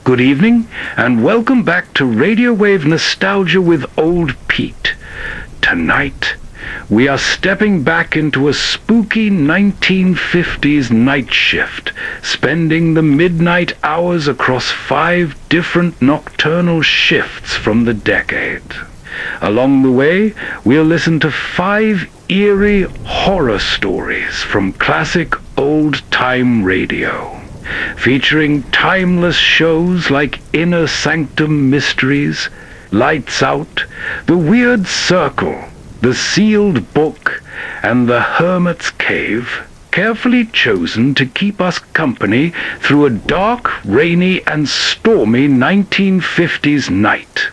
Good evening, and welcome back to Radiowave Nostalgia with Old Pete. Tonight, we are stepping back into a spooky 1950s night shift, spending the midnight hours across 5 different nocturnal shifts from the decade. Along the way, we'll listen to 5 eerie horror stories from classic old-time radio, featuring timeless shows like Inner Sanctum Mysteries, Lights Out, The Weird Circle, The Sealed Book, and The Hermit's Cave, carefully chosen to keep us company through a dark, rainy, and stormy 1950s night.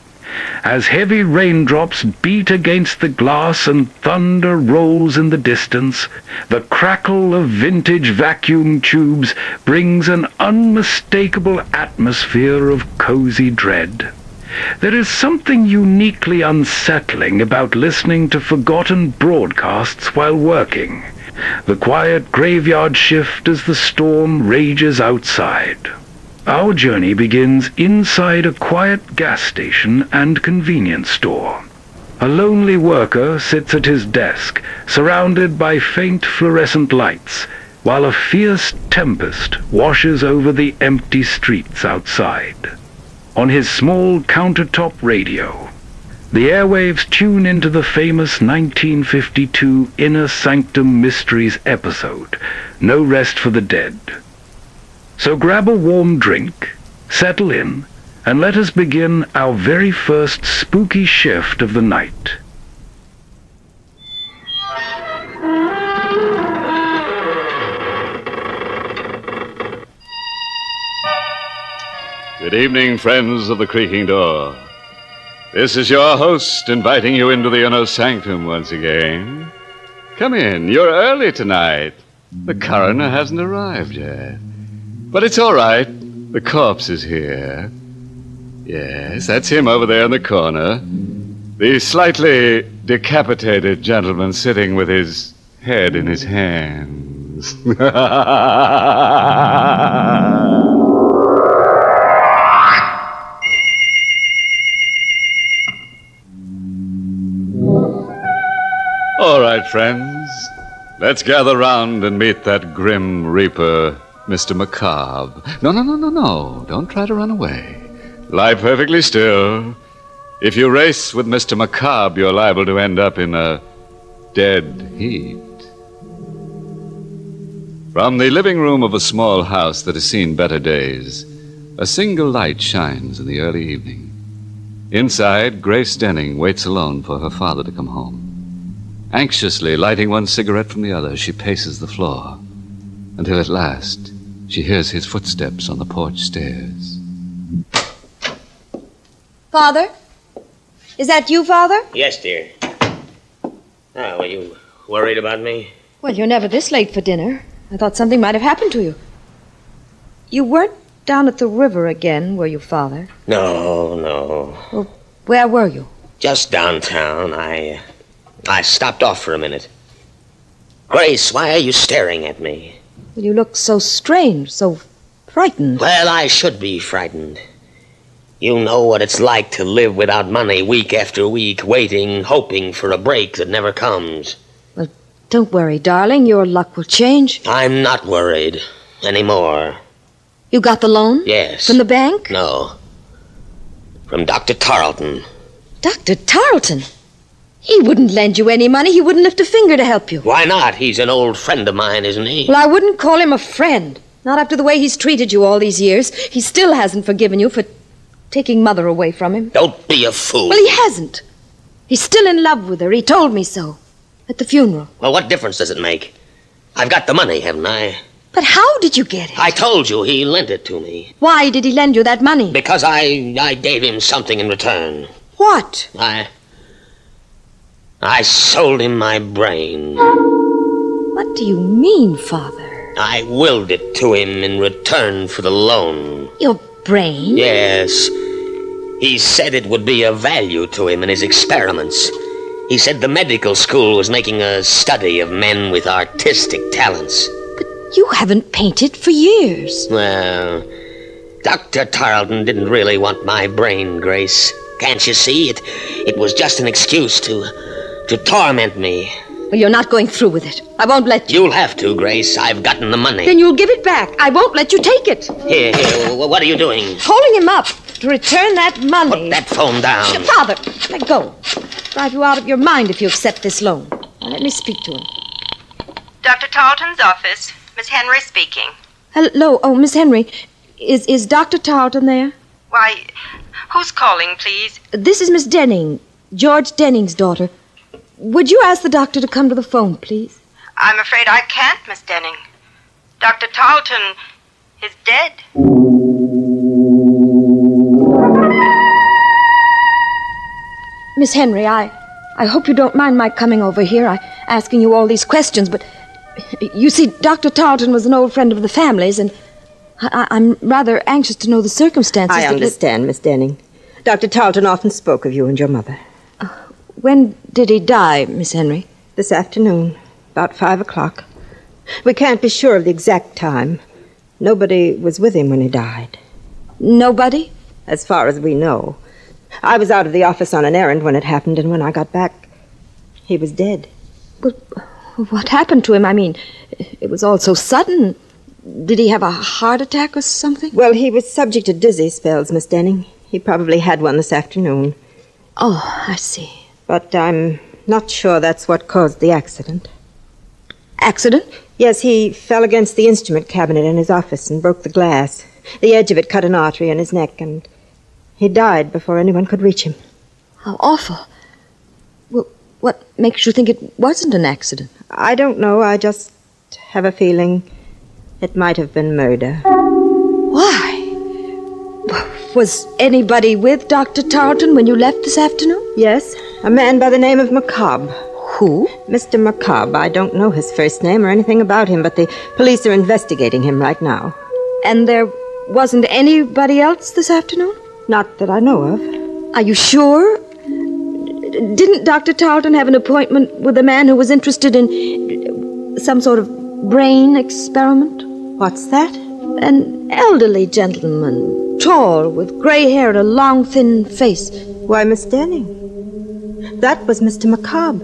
As heavy raindrops beat against the glass and thunder rolls in the distance, the crackle of vintage vacuum tubes brings an unmistakable atmosphere of cozy dread. There is something uniquely unsettling about listening to forgotten broadcasts while working, the quiet graveyard shift as the storm rages outside. Our journey begins inside a quiet gas station and convenience store. A lonely worker sits at his desk, surrounded by faint fluorescent lights, while a fierce tempest washes over the empty streets outside. On his small countertop radio, the airwaves tune into the famous 1952 Inner Sanctum Mysteries episode, No Rest for the Dead. So grab a warm drink, settle in, and let us begin our very first spooky shift of the night. Good evening, friends of the creaking door. This is your host inviting you into the Inner Sanctum once again. Come in, you're early tonight. The coroner hasn't arrived yet. But it's all right. The corpse is here. Yes, that's him over there in the corner. The slightly decapitated gentleman sitting with his head in his hands. All right, friends. Let's gather round and meet that grim reaper, Mr. Macabre. No. Don't try to run away. Lie perfectly still. If you race with Mr. Macabre, you're liable to end up in a dead heat. From the living room of a small house that has seen better days, a single light shines in the early evening. Inside, Grace Denning waits alone for her father to come home. Anxiously lighting one cigarette from the other, she paces the floor until at last she hears his footsteps on the porch stairs. Father? Is that you, Father? Yes, dear. Oh, were you worried about me? Well, you're never this late for dinner. I thought something might have happened to you. You weren't down at the river again, were you, Father? No. Well, where were you? Just downtown. I stopped off for a minute. Grace, why are you staring at me? Well, you look so strange, so frightened. Well, I should be frightened. You know what it's like to live without money week after week, waiting, hoping for a break that never comes. Well, don't worry, darling. Your luck will change. I'm not worried anymore. You got the loan? Yes. From the bank? No. From Dr. Tarleton. Dr. Tarleton? He wouldn't lend you any money. He wouldn't lift a finger to help you. Why not? He's an old friend of mine, isn't he? Well, I wouldn't call him a friend. Not after the way he's treated you all these years. He still hasn't forgiven you for taking Mother away from him. Don't be a fool. Well, he hasn't. He's still in love with her. He told me so. At the funeral. Well, what difference does it make? I've got the money, haven't I? But how did you get it? I told you he lent it to me. Why did he lend you that money? Because I gave him something in return. What? I sold him my brain. What do you mean, Father? I willed it to him in return for the loan. Your brain? Yes. He said it would be of value to him in his experiments. He said the medical school was making a study of men with artistic talents. But you haven't painted for years. Well, Dr. Tarleton didn't really want my brain, Grace. Can't you see? It was just an excuse to torment me. Well, you're not going through with it. I won't let you. You'll have to, Grace. I've gotten the money. Then you'll give it back. I won't let you take it. Here, what are you doing? Holding him up to return that money. Put that phone down. Father, let go. Drive you out of your mind if you accept this loan. Now, let me speak to him. Dr. Tarleton's office. Miss Henry speaking. Hello. Oh, Miss Henry. Is Dr. Tarleton there? Why, who's calling, please? This is Miss Denning, George Denning's daughter. Would you ask the doctor to come to the phone, please? I'm afraid I can't, Miss Denning. Dr. Tarleton is dead. Miss Henry, I hope you don't mind my coming over here. Asking you all these questions, but you see, Dr. Tarleton was an old friend of the family's, and I'm rather anxious to know the circumstances. I understand, Miss Denning. Dr. Tarleton often spoke of you and your mother. When did he die, Miss Henry? This afternoon, about 5 o'clock. We can't be sure of the exact time. Nobody was with him when he died. Nobody? As far as we know. I was out of the office on an errand when it happened, and when I got back, he was dead. But what happened to him? I mean, it was all so sudden. Did he have a heart attack or something? Well, he was subject to dizzy spells, Miss Denning. He probably had one this afternoon. Oh, I see. But I'm not sure that's what caused the accident. Accident? Yes, he fell against the instrument cabinet in his office and broke the glass. The edge of it cut an artery in his neck, and he died before anyone could reach him. How awful. Well, what makes you think it wasn't an accident? I don't know. I just have a feeling it might have been murder. Why? Was anybody with Dr. Tarleton when you left this afternoon? Yes, a man by the name of McCobb. Who? Mr. McCobb. I don't know his first name or anything about him, but the police are investigating him right now. And there wasn't anybody else this afternoon? Not that I know of. Are you sure? Didn't Dr. Tarleton have an appointment with a man who was interested in some sort of brain experiment? What's that? An elderly gentleman, tall, with gray hair and a long, thin face. Why, Miss Denning, that was Mr. McCobb.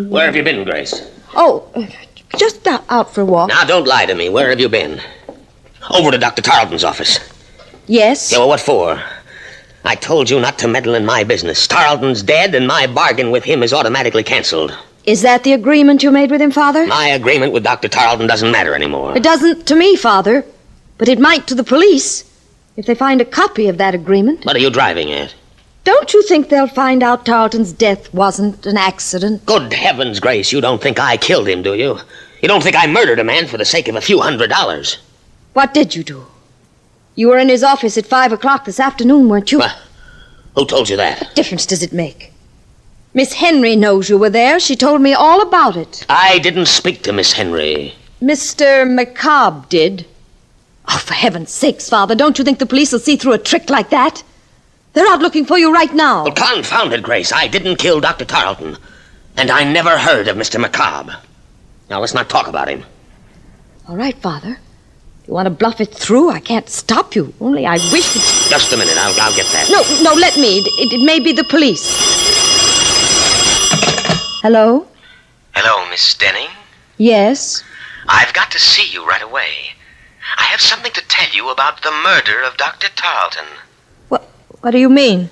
Where have you been, Grace? Oh, just out for a walk. Now, don't lie to me. Where have you been? Over to Dr. Tarleton's office. Yes? Yeah, well, what for? I told you not to meddle in my business. Tarleton's dead, and my bargain with him is automatically canceled. Is that the agreement you made with him, Father? My agreement with Dr. Tarleton doesn't matter anymore. It doesn't to me, Father. But it might to the police, if they find a copy of that agreement. What are you driving at? Don't you think they'll find out Tarleton's death wasn't an accident? Good heavens, Grace, you don't think I killed him, do you? You don't think I murdered a man for the sake of a few $100s? What did you do? You were in his office at 5 o'clock this afternoon, weren't you? Well, who told you that? What difference does it make? Miss Henry knows you were there. She told me all about it. I didn't speak to Miss Henry. Mr. McCobb did. Oh, for heaven's sakes, Father, don't you think the police will see through a trick like that? They're out looking for you right now. Well, confound it, Grace. I didn't kill Dr. Tarleton. And I never heard of Mr. McCobb. Now, let's not talk about him. All right, Father. If you want to bluff it through, I can't stop you. Only I wish that... Just a minute. I'll get that. No, let me. It may be the police. Hello? Hello, Miss Denning. Yes? I've got to see you right away. I have something to tell you about the murder of Dr. Tarleton. What do you mean?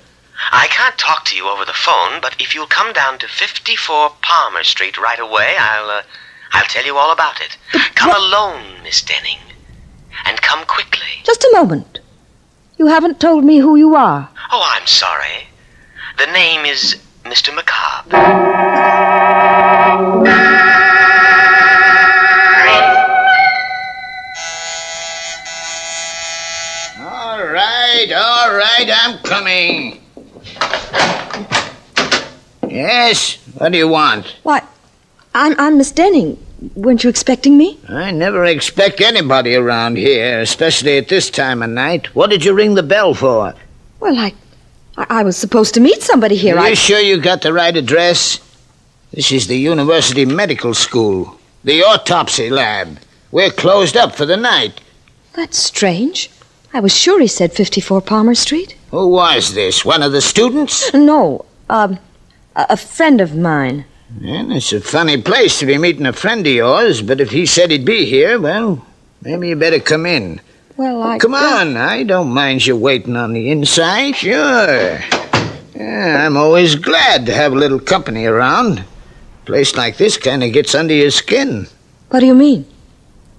I can't talk to you over the phone, but if you'll come down to 54 Palmer Street right away, I'll tell you all about it. Come alone, Miss Denning. And come quickly. Just a moment. You haven't told me who you are. Oh, I'm sorry. The name is Mr. McCobb. All right, I'm coming. Yes, what do you want? Why, I'm Miss Denning. Weren't you expecting me? I never expect anybody around here, especially at this time of night. What did you ring the bell for? Well, I was supposed to meet somebody here. Are you sure you got the right address? This is the University Medical School. The autopsy lab. We're closed up for the night. That's strange. I was sure he said 54 Palmer Street. Who was this? One of the students? No, a friend of mine. Well, it's a funny place to be meeting a friend of yours, but if he said he'd be here, well, maybe you better come in. Well, Come on, I don't mind you waiting on the inside. Sure. Yeah, I'm always glad to have a little company around. A place like this kind of gets under your skin. What do you mean?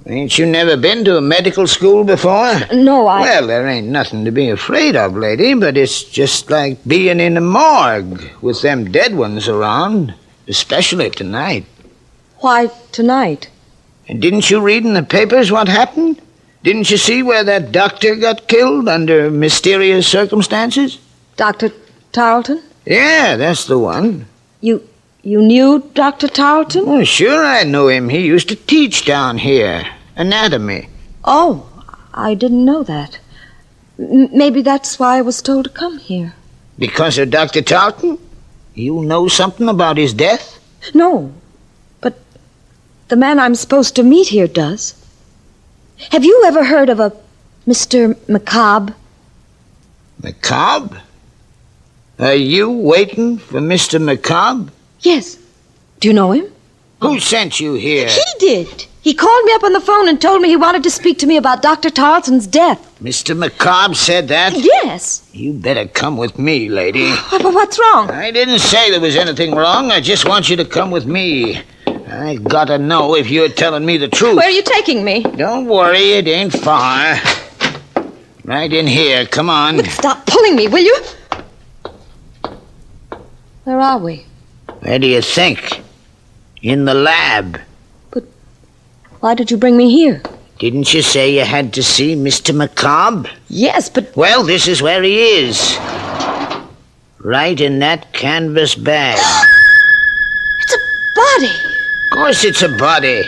Ain't you never been to a medical school before? No, Well, there ain't nothing to be afraid of, lady, but it's just like being in a morgue with them dead ones around, especially tonight. Why tonight? And didn't you read in the papers what happened? Didn't you see where that doctor got killed under mysterious circumstances? Dr. Tarleton? Yeah, that's the one. You knew Dr. Tarleton? Oh, sure I knew him. He used to teach down here. Anatomy. Oh, I didn't know that. Maybe that's why I was told to come here. Because of Dr. Tarleton? You know something about his death? No, but the man I'm supposed to meet here does. Have you ever heard of a Mr. McCobb? McCobb? Are you waiting for Mr. McCobb? Yes. Do you know him? Who sent you here? He did. He called me up on the phone and told me he wanted to speak to me about Dr. Tarleton's death. Mr. McCobb said that? Yes. You better come with me, lady. What's wrong? I didn't say there was anything wrong. I just want you to come with me. I gotta know if you're telling me the truth. Where are you taking me? Don't worry, it ain't far. Right in here, come on. But stop pulling me, will you? Where are we? Where do you think? In the lab. But why did you bring me here? Didn't you say you had to see Mr. McCobb? Yes, but... Well, this is where he is. Right in that canvas bag. It's a body. Of course it's a body.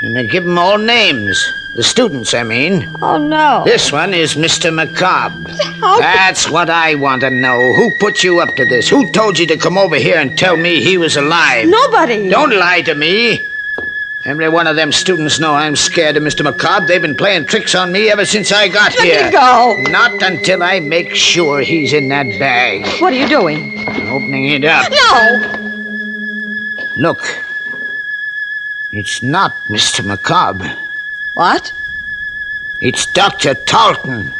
And they give them all names. The students, I mean. Oh, no. This one is Mr. McCobb. How... That's what I want to know. Who put you up to this? Who told you to come over here and tell me he was alive? Nobody. Don't lie to me. Every one of them students know I'm scared of Mr. McCobb. They've been playing tricks on me ever since I got here. Let me go. Not until I make sure he's in that bag. What are you doing? Opening it up. No. Look. It's not Mr. McCobb. What? It's Dr. Tarleton.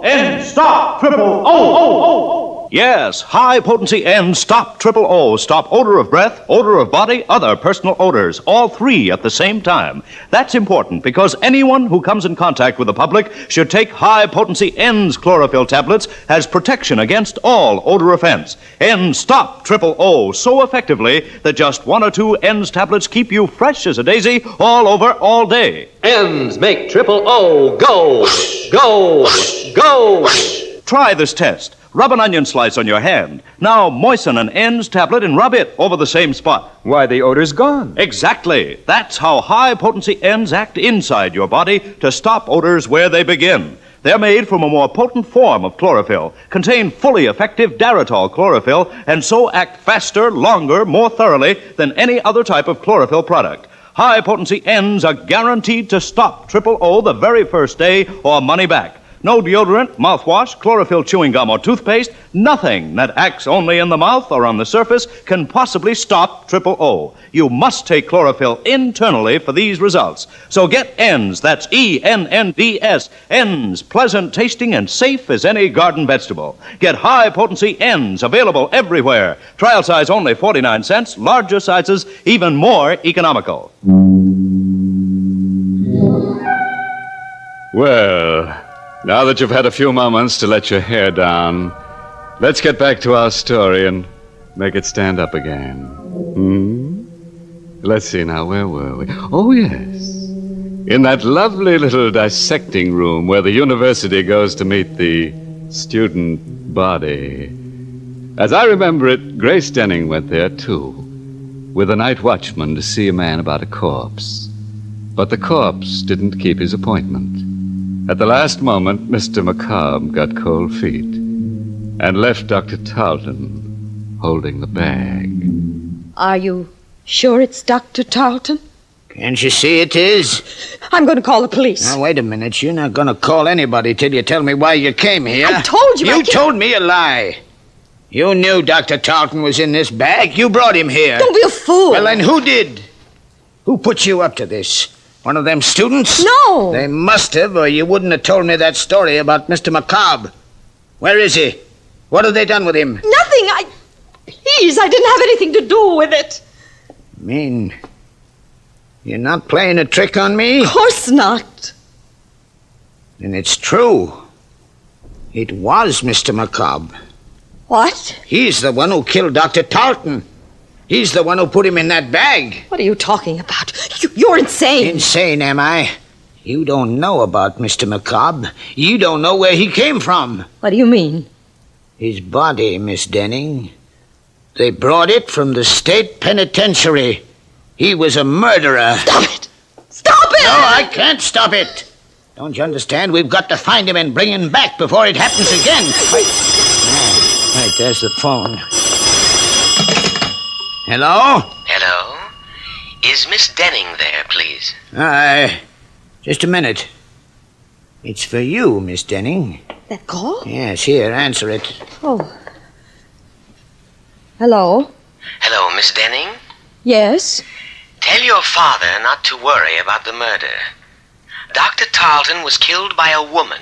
N stop triple O. Yes, high potency N stop triple O. Stop odor of breath, odor of body, other personal odors. All three at the same time. That's important because anyone who comes in contact with the public should take high potency N's chlorophyll tablets as protection against all odor offense. N stop triple O so effectively that just one or two N's tablets keep you fresh as a daisy all over all day. N's make triple O go, go, go. Try this test. Rub an onion slice on your hand. Now moisten an N's tablet and rub it over the same spot. Why, the odor's gone. Exactly. That's how high-potency N's act inside your body to stop odors where they begin. They're made from a more potent form of chlorophyll, contain fully effective Daratol chlorophyll, and so act faster, longer, more thoroughly than any other type of chlorophyll product. High-potency N's are guaranteed to stop triple O the very first day or money back. No deodorant, mouthwash, chlorophyll chewing gum, or toothpaste, nothing that acts only in the mouth or on the surface can possibly stop triple O. You must take chlorophyll internally for these results. So get N's, that's E-N-N-D-S, N's, pleasant tasting and safe as any garden vegetable. Get high-potency N's, available everywhere. Trial size only 49 cents, larger sizes even more economical. Well, now that you've had a few moments to let your hair down, let's get back to our story and make it stand up again. Let's see now, where were we? Oh, yes. In that lovely little dissecting room where the university goes to meet the student body. As I remember it, Grace Denning went there, too, with a night watchman to see a man about a corpse. But the corpse didn't keep his appointment. At the last moment, Mr. McCobb got cold feet and left Dr. Tarleton holding the bag. Are you sure it's Dr. Tarleton? Can't you see it is? I'm going to call the police. Now, wait a minute. You're not going to call anybody till you tell me why you came here. I told you. You told me a lie. You knew Dr. Tarleton was in this bag. You brought him here. Don't be a fool. Well, then who did? Who put you up to this? One of them students? No. They must have, or you wouldn't have told me that story about Mr. McCobb. Where is he? What have they done with him? Nothing. Please, I didn't have anything to do with it. Mean you're not playing a trick on me? Of course not. Then it's true. It was Mr. McCobb. What? He's the one who killed Dr. Tarleton. He's the one who put him in that bag. What are you talking about? You're insane. Insane, am I? You don't know about Mr. McCobb. You don't know where he came from. What do you mean? His body, Miss Denning. They brought it from the state penitentiary. He was a murderer. Stop it! Stop it! No, I can't stop it. Don't you understand? We've got to find him and bring him back before it happens again. Right, there's the phone. Hello? Hello? Is Miss Denning there, please? Just a minute. It's for you, Miss Denning. That call? Yes, here, answer it. Oh. Hello? Hello, Miss Denning? Yes? Tell your father not to worry about the murder. Dr. Tarleton was killed by a woman.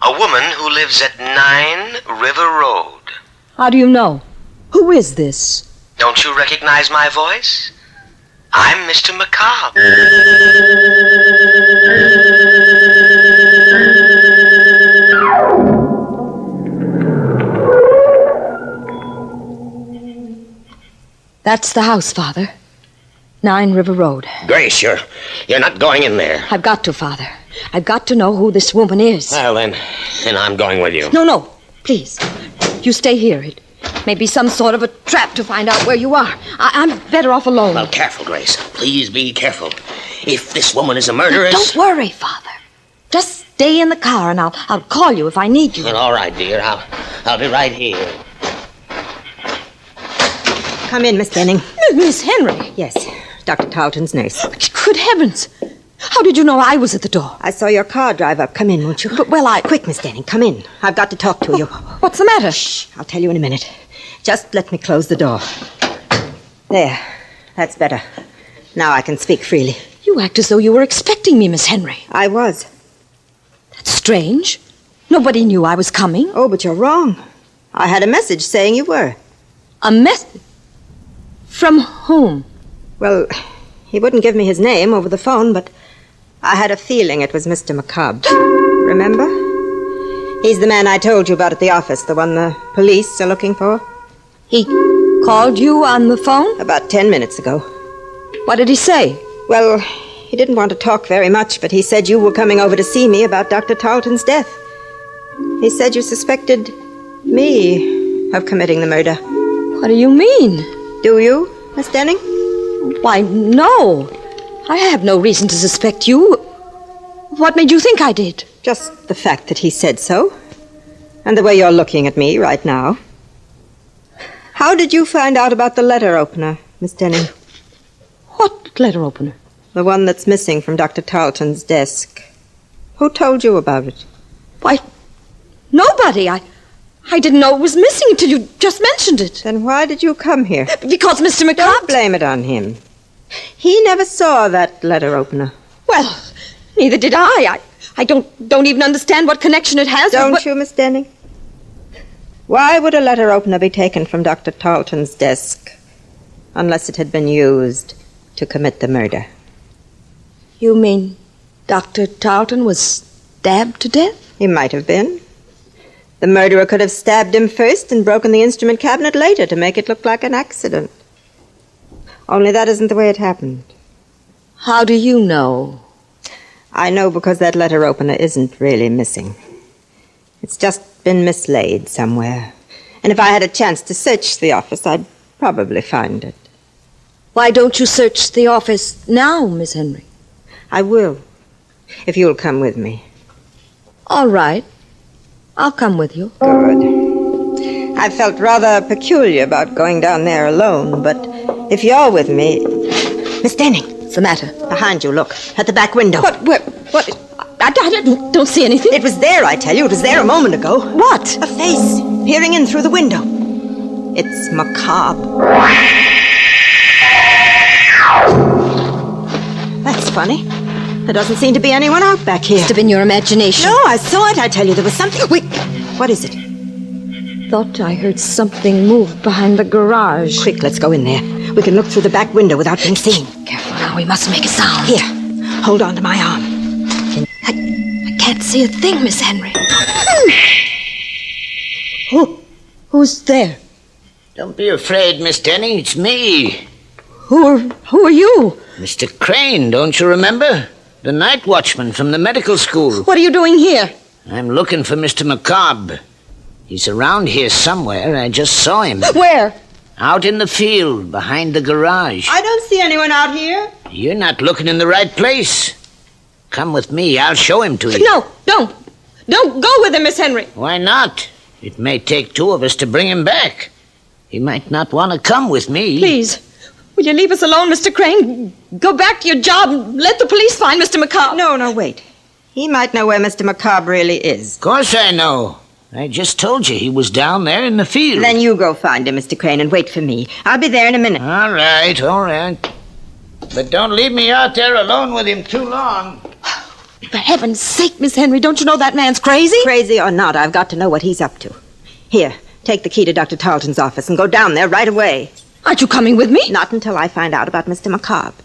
A woman who lives at 9 River Road. How do you know? Who is this? Don't you recognize my voice? I'm Mr. McCobb. That's the house, Father. 9 River Road. Grace, you're not going in there. I've got to, Father. I've got to know who this woman is. Well, then I'm going with you. No. Please. You stay here. It may be some sort of a trap to find out where you are. I'm better off alone. Well, careful, Grace. Please be careful. If this woman is a murderess... Don't worry, Father. Just stay in the car and I'll call you if I need you. Well, all right, dear. I'll be right here. Come in, Miss Denning. Miss Henry. Yes, Dr. Tarleton's nurse. Good heavens. How did you know I was at the door? I saw your car drive up. Come in, won't you? Quick, Miss Denning, come in. I've got to talk to you. What's the matter? Shh, I'll tell you in a minute. Just let me close the door. There. That's better. Now I can speak freely. You act as though you were expecting me, Miss Henry. I was. That's strange. Nobody knew I was coming. Oh, but you're wrong. I had a message saying you were. A message? From whom? Well, he wouldn't give me his name over the phone, but I had a feeling it was Mr. McCobb. Remember? He's the man I told you about at the office, the one the police are looking for. He called you on the phone? About 10 minutes ago. What did he say? Well, he didn't want to talk very much, but he said you were coming over to see me about Dr. Tarleton's death. He said you suspected me of committing the murder. What do you mean? Do you, Miss Denning? Why, no. I have no reason to suspect you. What made you think I did? Just the fact that he said so. And the way you're looking at me right now. How did you find out about the letter opener, Miss Denning? What letter opener? The one that's missing from Dr. Tarleton's desk. Who told you about it? Why, nobody. I didn't know it was missing until you just mentioned it. Then why did you come here? Because Mr. McCobb... Don't blame it on him. He never saw that letter opener. Well, neither did I. I don't even understand what connection it has. Don't you, Miss Denning? Why would a letter opener be taken from Dr. Tarleton's desk unless it had been used to commit the murder? You mean Dr. Tarleton was stabbed to death? He might have been. The murderer could have stabbed him first and broken the instrument cabinet later to make it look like an accident. Only that isn't the way it happened. How do you know? I know because that letter opener isn't really missing. It's just been mislaid somewhere. And if I had a chance to search the office, I'd probably find it. Why don't you search the office now, Miss Henry? I will, if you'll come with me. All right. I'll come with you. Good. I felt rather peculiar about going down there alone, but if you're with me... Miss Denning. What's the matter? Behind you, look. At the back window. What? I don't see anything. It was there, I tell you. It was there a moment ago. What? A face peering in through the window. It's macabre. That's funny. There doesn't seem to be anyone out back here. Must have been your imagination. No, I saw it. I tell you, there was something... Wait, what is it? Thought I heard something move behind the garage. Quick, let's go in there. We can look through the back window without being seen. Careful now, we mustn't make a sound. Here, hold on to my arm. I can't see a thing, Miss Henry. Who's there? Don't be afraid, Miss Denning. It's me. Who are you? Mr. Crane, don't you remember? The night watchman from the medical school. What are you doing here? I'm looking for Mr. Macabre. He's around here somewhere. I just saw him. Where? Out in the field, behind the garage. I don't see anyone out here. You're not looking in the right place. Come with me. I'll show him to you. No, don't. Don't go with him, Miss Henry. Why not? It may take two of us to bring him back. He might not want to come with me. Please, will you leave us alone, Mr. Crane? Go back to your job and let the police find Mr. Macabre. No, wait. He might know where Mr. Macabre really is. Of course I know. I just told you he was down there in the field. Then you go find him, Mr. Crane, and wait for me. I'll be there in a minute. All right. But don't leave me out there alone with him too long. For heaven's sake, Miss Henry, don't you know that man's crazy? Crazy or not, I've got to know what he's up to. Here, take the key to Dr. Tarleton's office and go down there right away. Aren't you coming with me? Not until I find out about Mr. Macabre.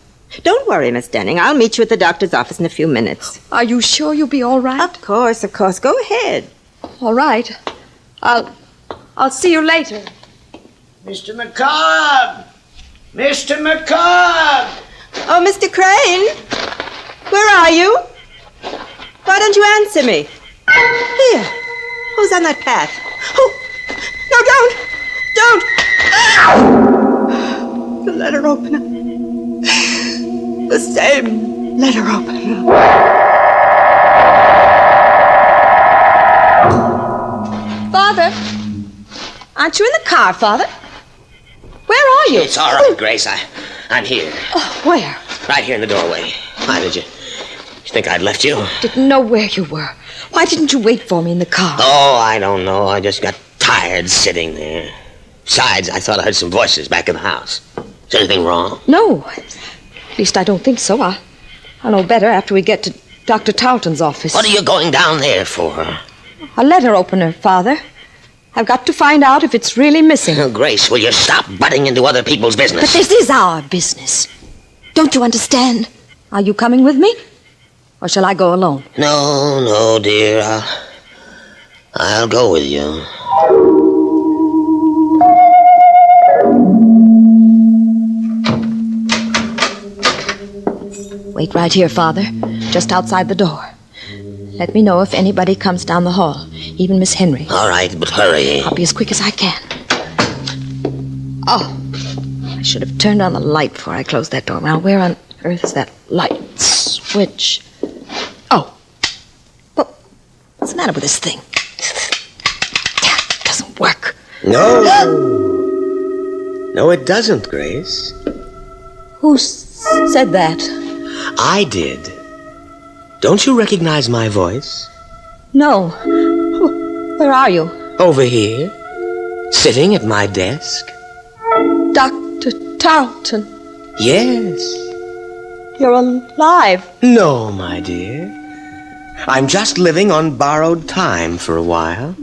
Don't worry, Miss Denning. I'll meet you at the doctor's office in a few minutes. Are you sure you'll be all right? Of course. Go ahead. All right. I'll see you later. Mr. Macabre! Mr. Macabre! Oh, Mr. Crane? Where are you? Why don't you answer me? Here. Who's on that path? Oh, no, don't! The letter opener. The same letter opener. Father? Aren't you in the car, Father? Where are you? It's all right, Grace. I'm here. Oh, where? Right here in the doorway. Why did you think I'd left you? Didn't know where you were. Why didn't you wait for me in the car? Oh, I don't know. I just got tired sitting there. Besides, I thought I heard some voices back in the house. Is anything wrong? No. At least I don't think so. I'll know better after we get to Dr. Tarleton's office. What are you going down there for? A letter opener, Father. I've got to find out if it's really missing. Oh, Grace, will you stop butting into other people's business? But this is our business. Don't you understand? Are you coming with me? Or shall I go alone? No, dear. I'll go with you. Wait right here, Father. Just outside the door. Let me know if anybody comes down the hall. Even Miss Henry. All right, but hurry. I'll be as quick as I can. Oh, I should have turned on the light before I closed that door. Now, where on earth is that light switch? Oh. Well, what's the matter with this thing? It doesn't work. No. No, it doesn't, Grace. Who said that? I did. Don't you recognize my voice? No. Where are you? Over here. Sitting at my desk. Dr. Tarleton. Yes. You're alive. No, my dear. I'm just living on borrowed time for a while.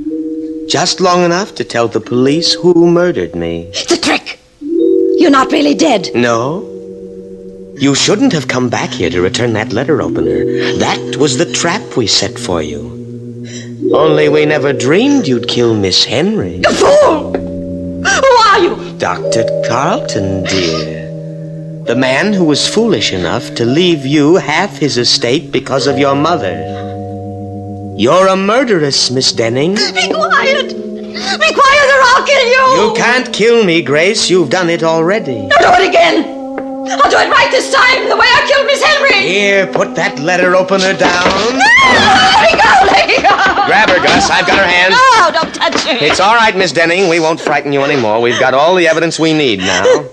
Just long enough to tell the police who murdered me. It's a trick. You're not really dead. No. You shouldn't have come back here to return that letter opener. That was the trap we set for you. Only we never dreamed you'd kill Miss Henry. You fool! Who are you? Dr. Tarleton, dear. The man who was foolish enough to leave you half his estate because of your mother. You're a murderess, Miss Denning. Be quiet! Be quiet or I'll kill you! You can't kill me, Grace. You've done it already. Now do it again! I'll do it right this time, the way I killed Miss Henry. Here, put that letter opener down. Let me go. Grab her, Gus. I've got her hands. No, don't touch her. It's all right, Miss Denning. We won't frighten you anymore. We've got all the evidence we need now.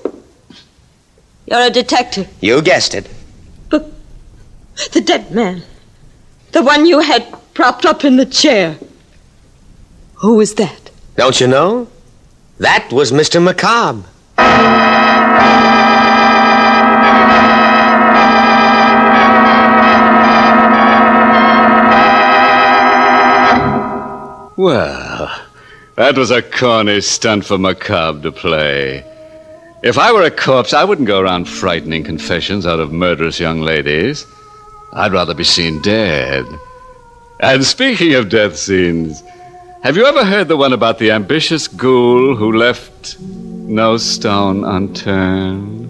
You're a detective. You guessed it. But the dead man, the one you had propped up in the chair, who was that? Don't you know? That was Mr. Macabre. Well, that was a corny stunt for Macabre to play. If I were a corpse, I wouldn't go around frightening confessions out of murderous young ladies. I'd rather be seen dead. And speaking of death scenes, have you ever heard the one about the ambitious ghoul who left no stone unturned?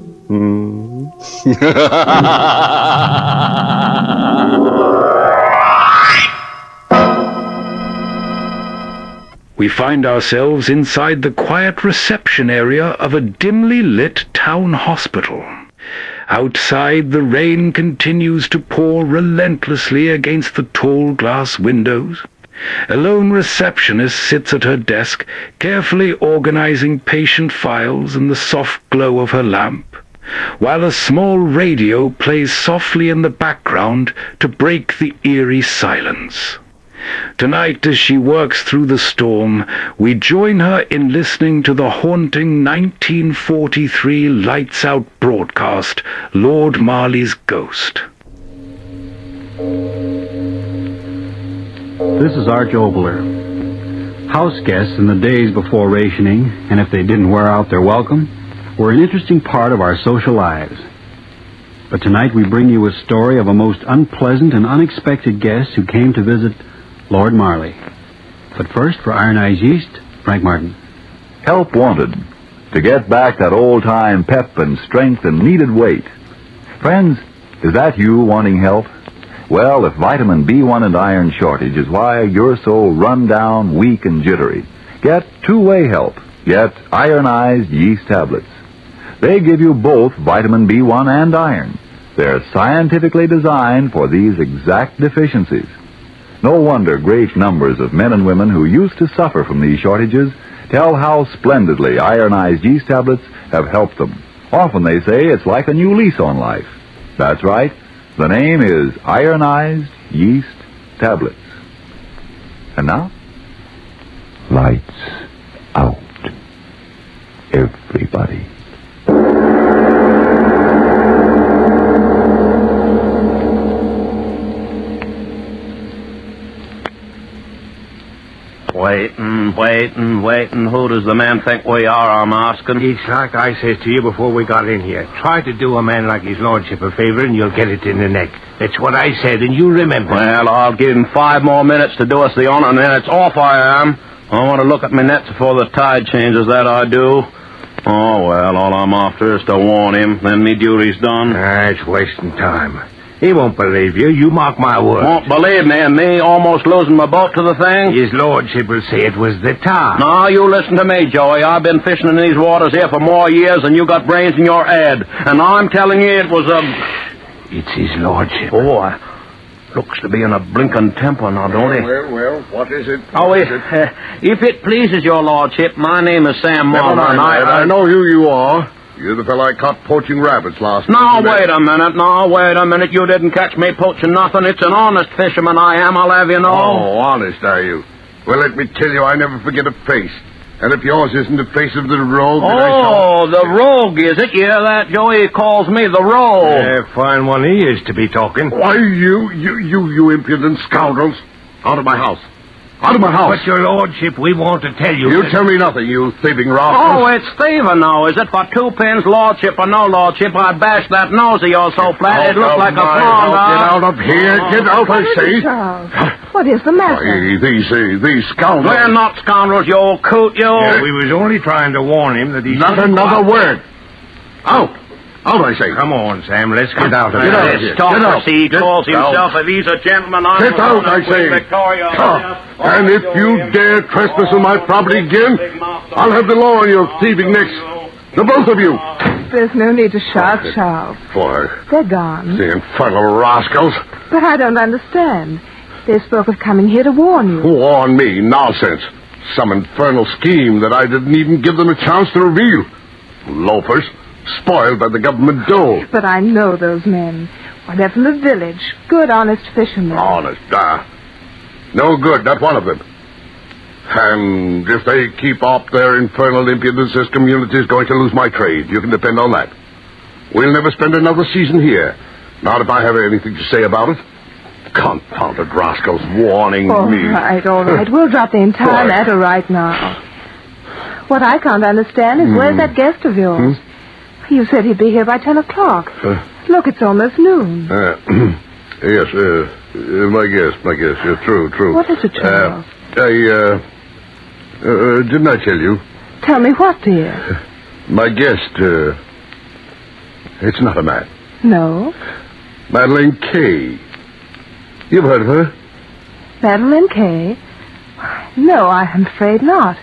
We find ourselves inside the quiet reception area of a dimly lit town hospital. Outside, the rain continues to pour relentlessly against the tall glass windows. A lone receptionist sits at her desk, carefully organizing patient files in the soft glow of her lamp, while a small radio plays softly in the background to break the eerie silence. Tonight, as she works through the storm, we join her in listening to the haunting 1943 Lights Out broadcast, Lord Marley's Ghost. This is Arch Obler. House guests in the days before rationing, and if they didn't wear out their welcome, were an interesting part of our social lives. But tonight we bring you a story of a most unpleasant and unexpected guest who came to visit Lord Marley. But first, for Iron Eyes Yeast, Frank Martin. Help wanted to get back that old-time pep and strength and needed weight. Friends, is that you wanting help? Well, if vitamin B1 and iron shortage is why you're so run down, weak, and jittery, get two-way help. Get Ironized Yeast Tablets. They give you both vitamin B1 and iron. They're scientifically designed for these exact deficiencies. No wonder great numbers of men and women who used to suffer from these shortages tell how splendidly Ironized Yeast Tablets have helped them. Often they say it's like a new lease on life. That's right. The name is Ironized Yeast Tablets. And now, lights out. Everybody. Waiting. Who does the man think we are, I'm asking? It's like I says to you before we got in here. Try to do a man like his lordship a favor and you'll get it in the neck. That's what I said, and you remember. Well, I'll give him 5 more minutes to do us the honor, and then it's off I am. I want to look at my nets before the tide changes, that I do. Oh, well, all I'm after is to warn him. Then me duty's done. It's wasting time. He won't believe you. You mark my word. Won't believe me, and me almost losing my boat to the thing? His lordship will say it was the tar. No, you listen to me, Joey. I've been fishing in these waters here for more years than you got brains in your head. And I'm telling you it was a... It's his lordship. Boy, looks to be in a blinking temper now, don't he? Well, what is it? If it pleases your lordship, my name is Sam Mulder, and I know who you are. You're the fellow I caught poaching rabbits last night. Now, wait a minute. You didn't catch me poaching nothing. It's an honest fisherman I am, I'll have you know. Oh, honest, are you? Well, let me tell you, I never forget a face. And if yours isn't the face of the rogue that I saw... Oh, the rogue, is it? Yeah, that Joey calls me the rogue. Fine one he is to be talking. Why, you impudent scoundrels. Out of my house. Out of my house. But your lordship, we want to tell you... You tell me nothing, you thieving rascals. Oh, it's thieving now, is it? For 2 pence, lordship or no lordship, I'd bash that nose of yours so flat it looked like a pond. Get out of here. Get out, I say. What is the matter? These scoundrels. We're not scoundrels, you old coot, you. Yeah, we was only trying to warn him that he's... Not another word. Out. Out, I say. Come on, Sam, let's get out of here. Get out. He calls himself, if he's a gentleman, I'm Get out, I say. Victoria. And if you dare trespass on my property again, I'll have the law on your thieving necks. The both of you. There's no need to shout, Charles. Boy. They're gone. The infernal rascals. But I don't understand. They spoke of coming here to warn you. Warn me? Nonsense. Some infernal scheme that I didn't even give them a chance to reveal. Loafers. Spoiled by the government dole. But I know those men. Well, they're from the village. Good, honest fishermen. Honest, no good, not one of them. And if they keep up their infernal impudence, this community is going to lose my trade. You can depend on that. We'll never spend another season here. Not if I have anything to say about it. Confounded rascals warning me. All right. We'll drop the entire matter right now. What I can't understand is where's that guest of yours? You said he'd be here by 10 o'clock. Look, it's almost noon. Yes, my guess. Yeah, true. What is it, Charles? Didn't I tell you? Tell me what, dear? My guest, it's not a man. No. Madeline Kay. You've heard of her? Madeline Kay? No, I'm afraid not.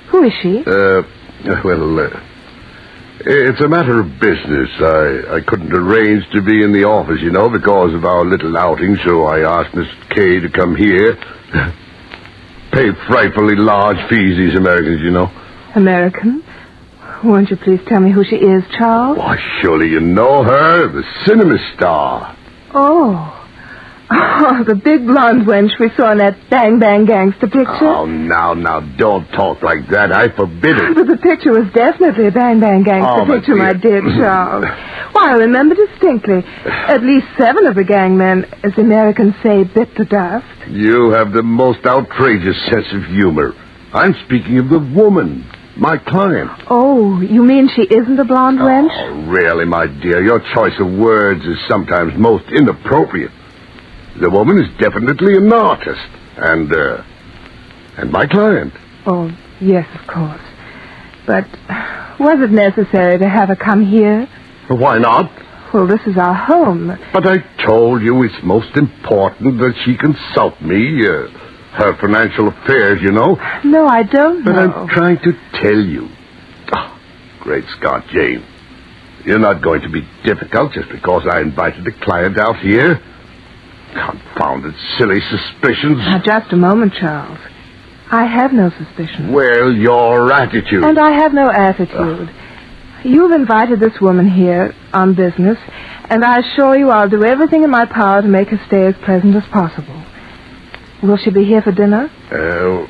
Who is she? It's a matter of business. I couldn't arrange to be in the office, because of our little outing, so I asked Miss Kay to come here. Pay frightfully large fees, these Americans, American? Won't you please tell me who she is, Charles? Why, surely you know her, the cinema star. Oh, the big blonde wench we saw in that Bang Bang Gangster picture. Oh, now, don't talk like that. I forbid it. But the picture was definitely a Bang Bang Gangster picture, my dear Charles. Why, I remember distinctly. At least 7 of the gangmen, as the Americans say, bit the dust. You have the most outrageous sense of humor. I'm speaking of the woman, my client. Oh, you mean she isn't a blonde wench? Oh, really, my dear. Your choice of words is sometimes most inappropriate. The woman is definitely an artist, and my client. Oh, yes, of course. But was it necessary to have her come here? Why not? Well, this is our home. But I told you it's most important that she consult me, her financial affairs, No, I don't know. But I'm trying to tell you. Oh, great Scott, Jane. You're not going to be difficult just because I invited a client out here. Confounded silly suspicions. Now, just a moment, Charles. I have no suspicions. Well, your attitude. And I have no attitude. You've invited this woman here on business, and I assure you I'll do everything in my power to make her stay as pleasant as possible. Will she be here for dinner? To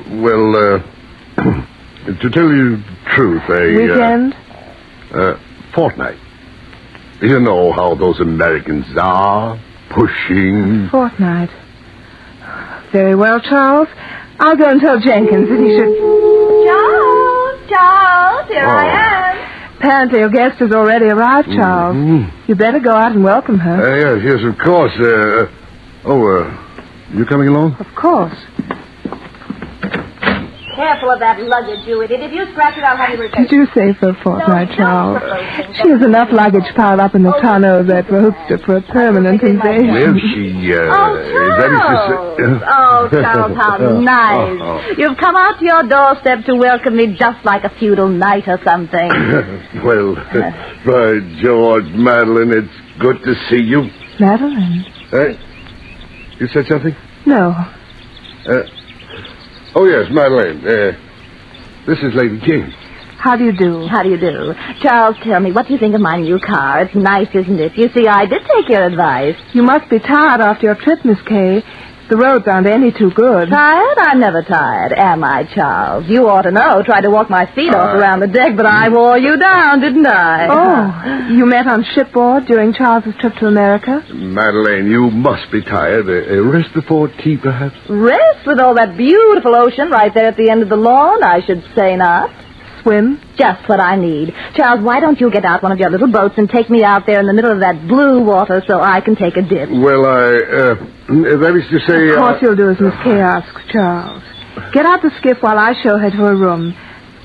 tell you the truth, Weekend? Fortnight. You know how those Americans are. Pushing. Fortnight. Very well, Charles. I'll go and tell Jenkins that he should... Charles, here I am. Apparently your guest has already arrived, Charles. Mm-hmm. You better go out and welcome her. Yes, of course. You coming along? Of course. Careful of that luggage, you idiot. If you scratch it, I'll have you repaired. Did you say for a fortnight, Charles? She has enough luggage piled up in the tonneau of that roadster for a permanent invasion. Well, she, Charles, how nice. You've come out to your doorstep to welcome me just like a feudal knight or something. Well, by George, Madeline, it's good to see you. Madeline? You said something? No. Oh, yes, Madeline. This is Lady Jane. How do you do? How do you do? Charles, tell me, what do you think of my new car? It's nice, isn't it? You see, I did take your advice. You must be tired after your trip, Miss Kay. The roads aren't any too good. Tired? I'm never tired, am I, Charles? You ought to know. Tried to walk my feet off around the deck, but I wore you down, didn't I? Oh, you met on shipboard during Charles's trip to America? Madeline, you must be tired. Rest before tea, perhaps? Rest with all that beautiful ocean right there at the end of the lawn? I should say not. Swim? Just what I need. Charles, why don't you get out one of your little boats and take me out there in the middle of that blue water so I can take a dip? Well, that is to say... Of course you'll do as Miss Kay asks, Charles. Get out the skiff while I show her to her room.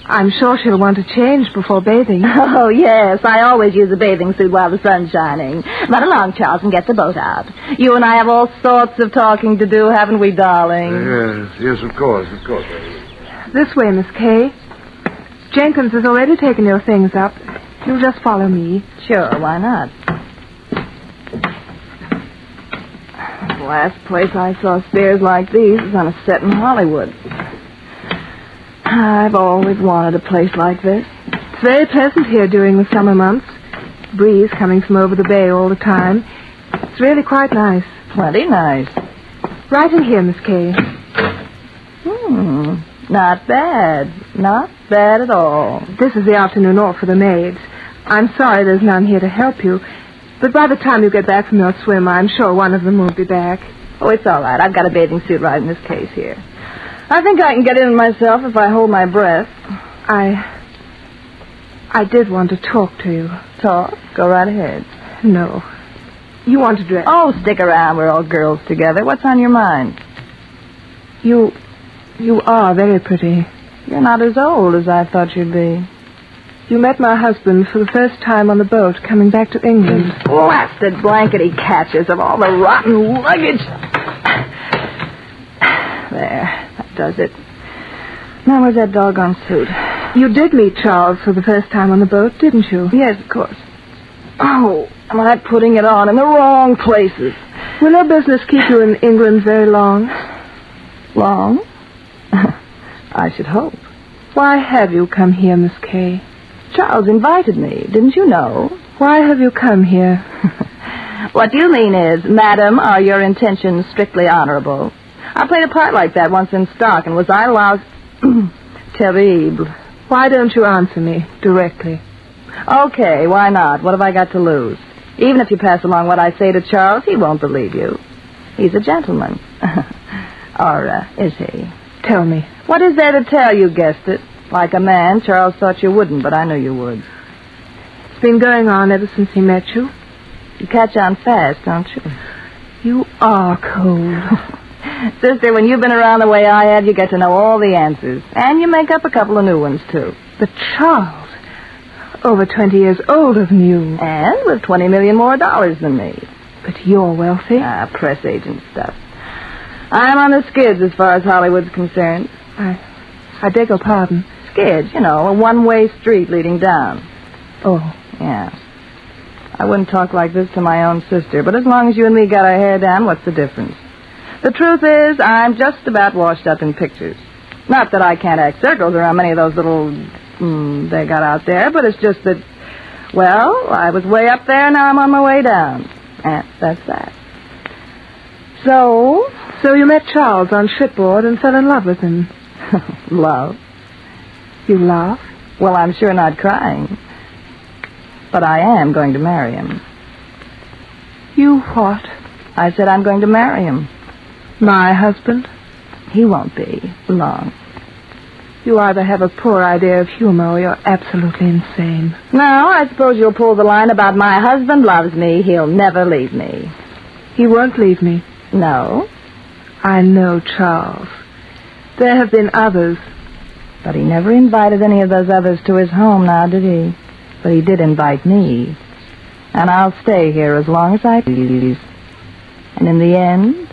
I'm sure she'll want to change before bathing. Oh, yes. I always use a bathing suit while the sun's shining. Run along, Charles, and get the boat out. You and I have all sorts of talking to do, haven't we, darling? Yes, of course. This way, Miss Kay. Jenkins has already taken your things up. You'll just follow me. Sure, why not? The last place I saw stairs like these was on a set in Hollywood. I've always wanted a place like this. It's very pleasant here during the summer months. Breeze coming from over the bay all the time. It's really quite nice. Plenty nice. Right in here, Miss Kay. Not bad. Not bad at all. This is the afternoon off for the maids. I'm sorry there's none here to help you. But by the time you get back from your swim, I'm sure one of them will be back. Oh, it's all right. I've got a bathing suit right in this case here. I think I can get in myself if I hold my breath. I did want to talk to you. Talk? Go right ahead. No. You want to dress? Oh, stick around. We're all girls together. What's on your mind? You are very pretty. You're not as old as I thought you'd be. You met my husband for the first time on the boat coming back to England. Blasted blankety catches of all the rotten luggage. There, that does it. Now, where's that doggone suit? You did meet Charles for the first time on the boat, didn't you? Yes, of course. Oh, am I putting it on in the wrong places? Will your business keep you in England very long? Long? I should hope. Why have you come here, Miss Kay? Charles invited me. Didn't you know? Why have you come here? What you mean is, Madam, are your intentions strictly honorable? I played a part like that once in stock, and was I allowed... Terrible. Why don't you answer me directly? Okay, why not? What have I got to lose? Even if you pass along what I say to Charles, he won't believe you. He's a gentleman. Or, is he? Tell me. What is there to tell? You guessed it. Like a man, Charles thought you wouldn't, but I knew you would. It's been going on ever since he met you. You catch on fast, don't you? You are cold. Sister, when you've been around the way I have, you get to know all the answers. And you make up a couple of new ones, too. But Charles, over 20 years older than you. And with $20 million more than me. But you're wealthy. Press agent stuff. I'm on the skids as far as Hollywood's concerned. I beg your pardon. Skids, you know, a one-way street leading down. Oh. Yeah. I wouldn't talk like this to my own sister, but as long as you and me got our hair down, what's the difference? The truth is, I'm just about washed up in pictures. Not that I can't act circles around many of those little... they got out there, but it's just that... Well, I was way up there, now I'm on my way down. And that's that. So you met Charles on shipboard and fell in love with him. Love? You laugh? Well, I'm sure not crying. But I am going to marry him. You what? I said I'm going to marry him. My husband? He won't be long. You either have a poor idea of humor or you're absolutely insane. Now, I suppose you'll pull the line about my husband loves me, he'll never leave me. He won't leave me. No? I know Charles. There have been others. But he never invited any of those others to his home now, did he? But he did invite me. And I'll stay here as long as I please. And in the end,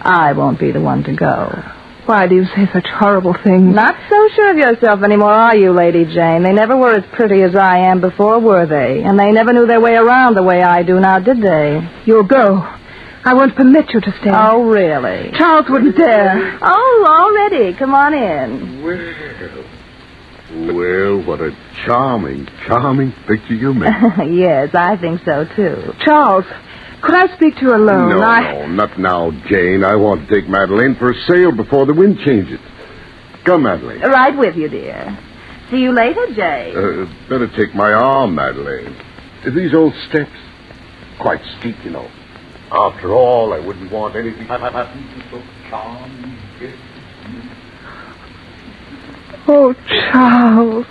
I won't be the one to go. Why do you say such horrible things? Not so sure of yourself anymore, are you, Lady Jane? They never were as pretty as I am before, were they? And they never knew their way around the way I do now, did they? You'll go. I won't permit you to stay. Oh, really? Charles wouldn't dare. Oh, already. Come on in. Well, what a charming picture you made. Yes, I think so, too. Charles, could I speak to you alone? No, not now, Jane. I want to take Madeline for a sail before the wind changes. Come, Madeline. Right with you, dear. See you later, Jay. Better take my arm, Madeline. These old steps, quite steep, you know. After all, I wouldn't want anything to so calm. Oh, Charles.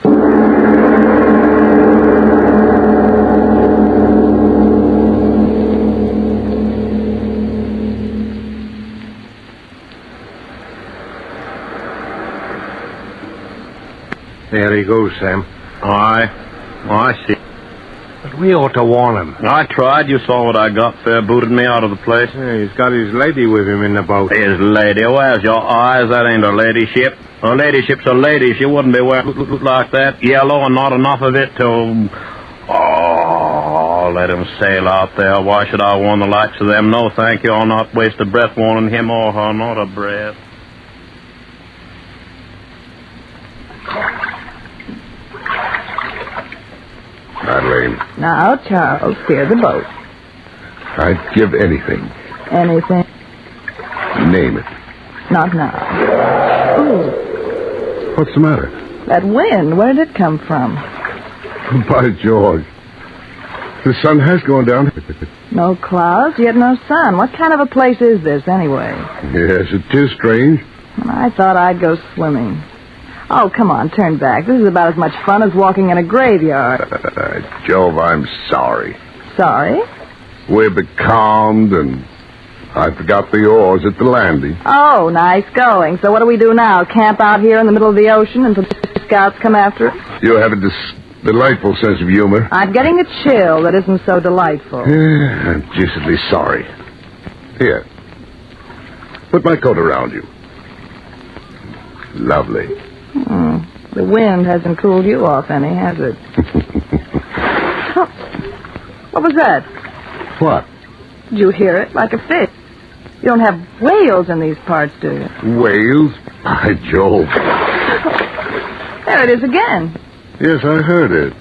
There he goes, Sam. Aye. Oh, I see. But we ought to warn him. I tried. You saw what I got. Fair booted me out of the place. Yeah, he's got his lady with him in the boat. His lady? Where's your eyes? That ain't a ladyship. A ladyship's a lady. She wouldn't be wearing like that. Yellow and not enough of it to... let him sail out there. Why should I warn the likes of them? No, thank you. I'll not waste a breath warning him or her, not a breath. Marley, Now, Charles, steer the boat. I'd give anything. Anything? Name it. Not now. Ooh, What's the matter? that wind, where did it come from? By George. The sun has gone down. No clouds, yet no sun. What kind of a place is this, anyway? Yes, it is strange. I thought I'd go swimming. Oh, come on, turn back. This is about as much fun as walking in a graveyard. Jove, I'm sorry. Sorry? We're becalmed, and I forgot the oars at the landing. Oh, nice going. So what do we do now? Camp out here in the middle of the ocean until the scouts come after us? You have a delightful sense of humor. I'm getting a chill that isn't so delightful. I'm deucedly sorry. Here. Put my coat around you. Lovely. The wind hasn't cooled you off any, has it? Oh, what was that? What? Did you hear it? Like a fish. You don't have whales in these parts, do you? Whales? By Jove. There it is again. Yes, I heard it.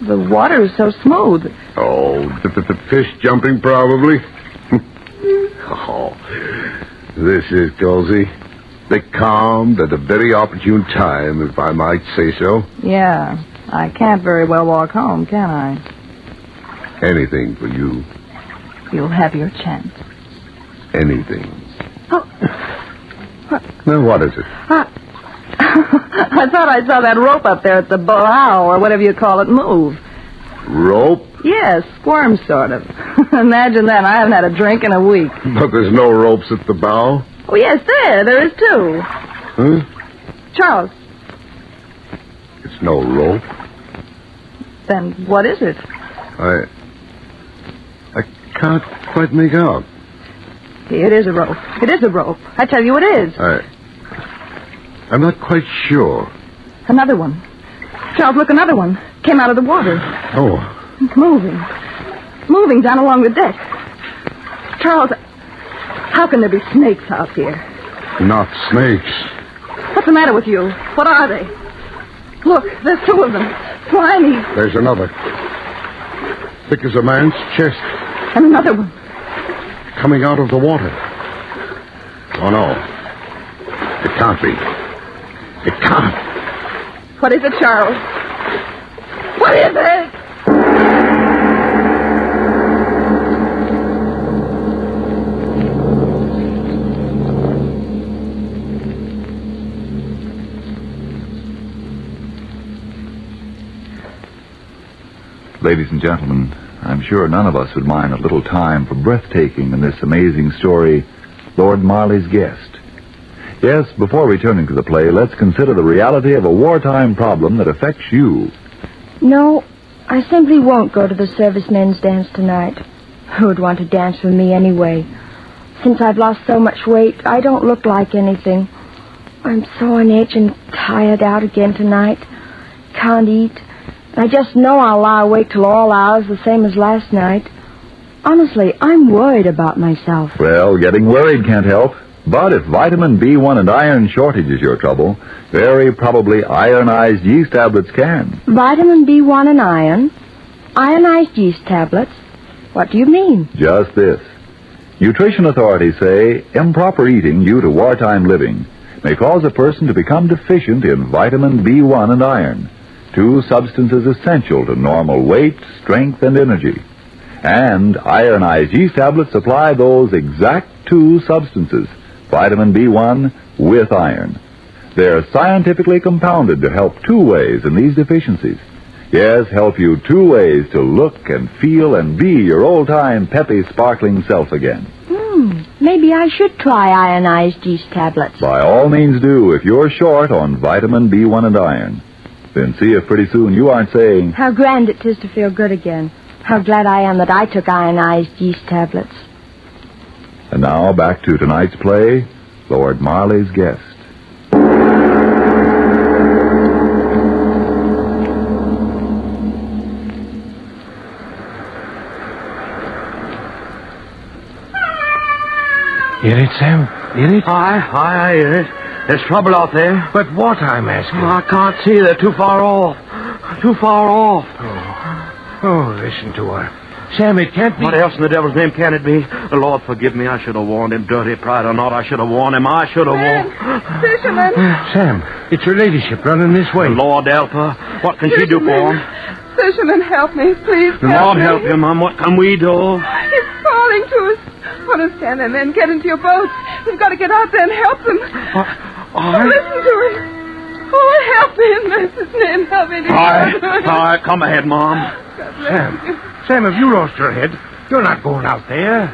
The water is so smooth. Oh, the fish jumping, probably. Oh, this is cozy. Becalmed at a very opportune time, if I might say so. Yeah, I can't very well walk home, can I? Anything for you. You'll have your chance. Anything. Oh. Now, what is it? I thought I saw that rope up there at the bow, or whatever you call it, move. Rope? Yes, squirm, sort of. Imagine that. I haven't had a drink in a week. But there's no ropes at the bow? Oh, yes, there is too. Huh? Charles. It's no rope. Then what is it? I can't quite make out. It is a rope. It is a rope. I tell you it is. I'm not quite sure. Another one. Charles, look, another one. Came out of the water. Oh. It's moving. Moving down along the deck. Charles, how can there be snakes out here? Not snakes. What's the matter with you? What are they? Look, there's two of them. Slimy. There's another. Thick as a man's chest. And another one. Coming out of the water. Oh, no. It can't be. It can't. What is it, Charles? What is it? Ladies and gentlemen, I'm sure none of us would mind a little time for breathtaking in this amazing story, Lord Marley's Guest. Yes, before returning to the play, let's consider the reality of a wartime problem that affects you. No, I simply won't go to the servicemen's dance tonight. Who would want to dance with me anyway? Since I've lost so much weight, I don't look like anything. I'm so on edge and tired out again tonight. Can't eat. I just know I'll lie awake till all hours, the same as last night. Honestly, I'm worried about myself. Well, getting worried can't help. But if vitamin B1 and iron shortage is your trouble, very probably ironized yeast tablets can. Vitamin B1 and iron? Ionized yeast tablets? What do you mean? Just this. Nutrition authorities say improper eating due to wartime living may cause a person to become deficient in vitamin B1 and iron, two substances essential to normal weight, strength, and energy. And ironized yeast tablets supply those exact two substances, vitamin B1 with iron. They're scientifically compounded to help two ways in these deficiencies. Yes, help you two ways to look and feel and be your old-time peppy, sparkling self again. Maybe I should try ionized yeast tablets. By all means do, if you're short on vitamin B1 and iron. Then see if pretty soon you aren't saying, How grand it is to feel good again. How glad I am that I took ionized yeast tablets. And now back to tonight's play, Lord Marley's Guest. Hear it, Sam? Hear it? I hear it. There's trouble out there. But what, I'm asking? I can't see. They're too far off. Too far off. Oh, listen to her. Sam, it can't be... What else in the devil's name can it be? The Lord forgive me. I should have warned him, dirty pride or not. I should have warned him. I should have warned... Fisherman! Sam, it's her ladyship running this way. The Lord help her. What can she do for him? Fisherman, help me, please. The Lord help you, Mum. What can we do? He's calling to us. Understand, and then get into your boats. We've got to get out there and help them. Listen to him. Oh, help me in mercy's name. Help me. All right, come ahead, Mom. Sam, have you lost your head? You're not going out there.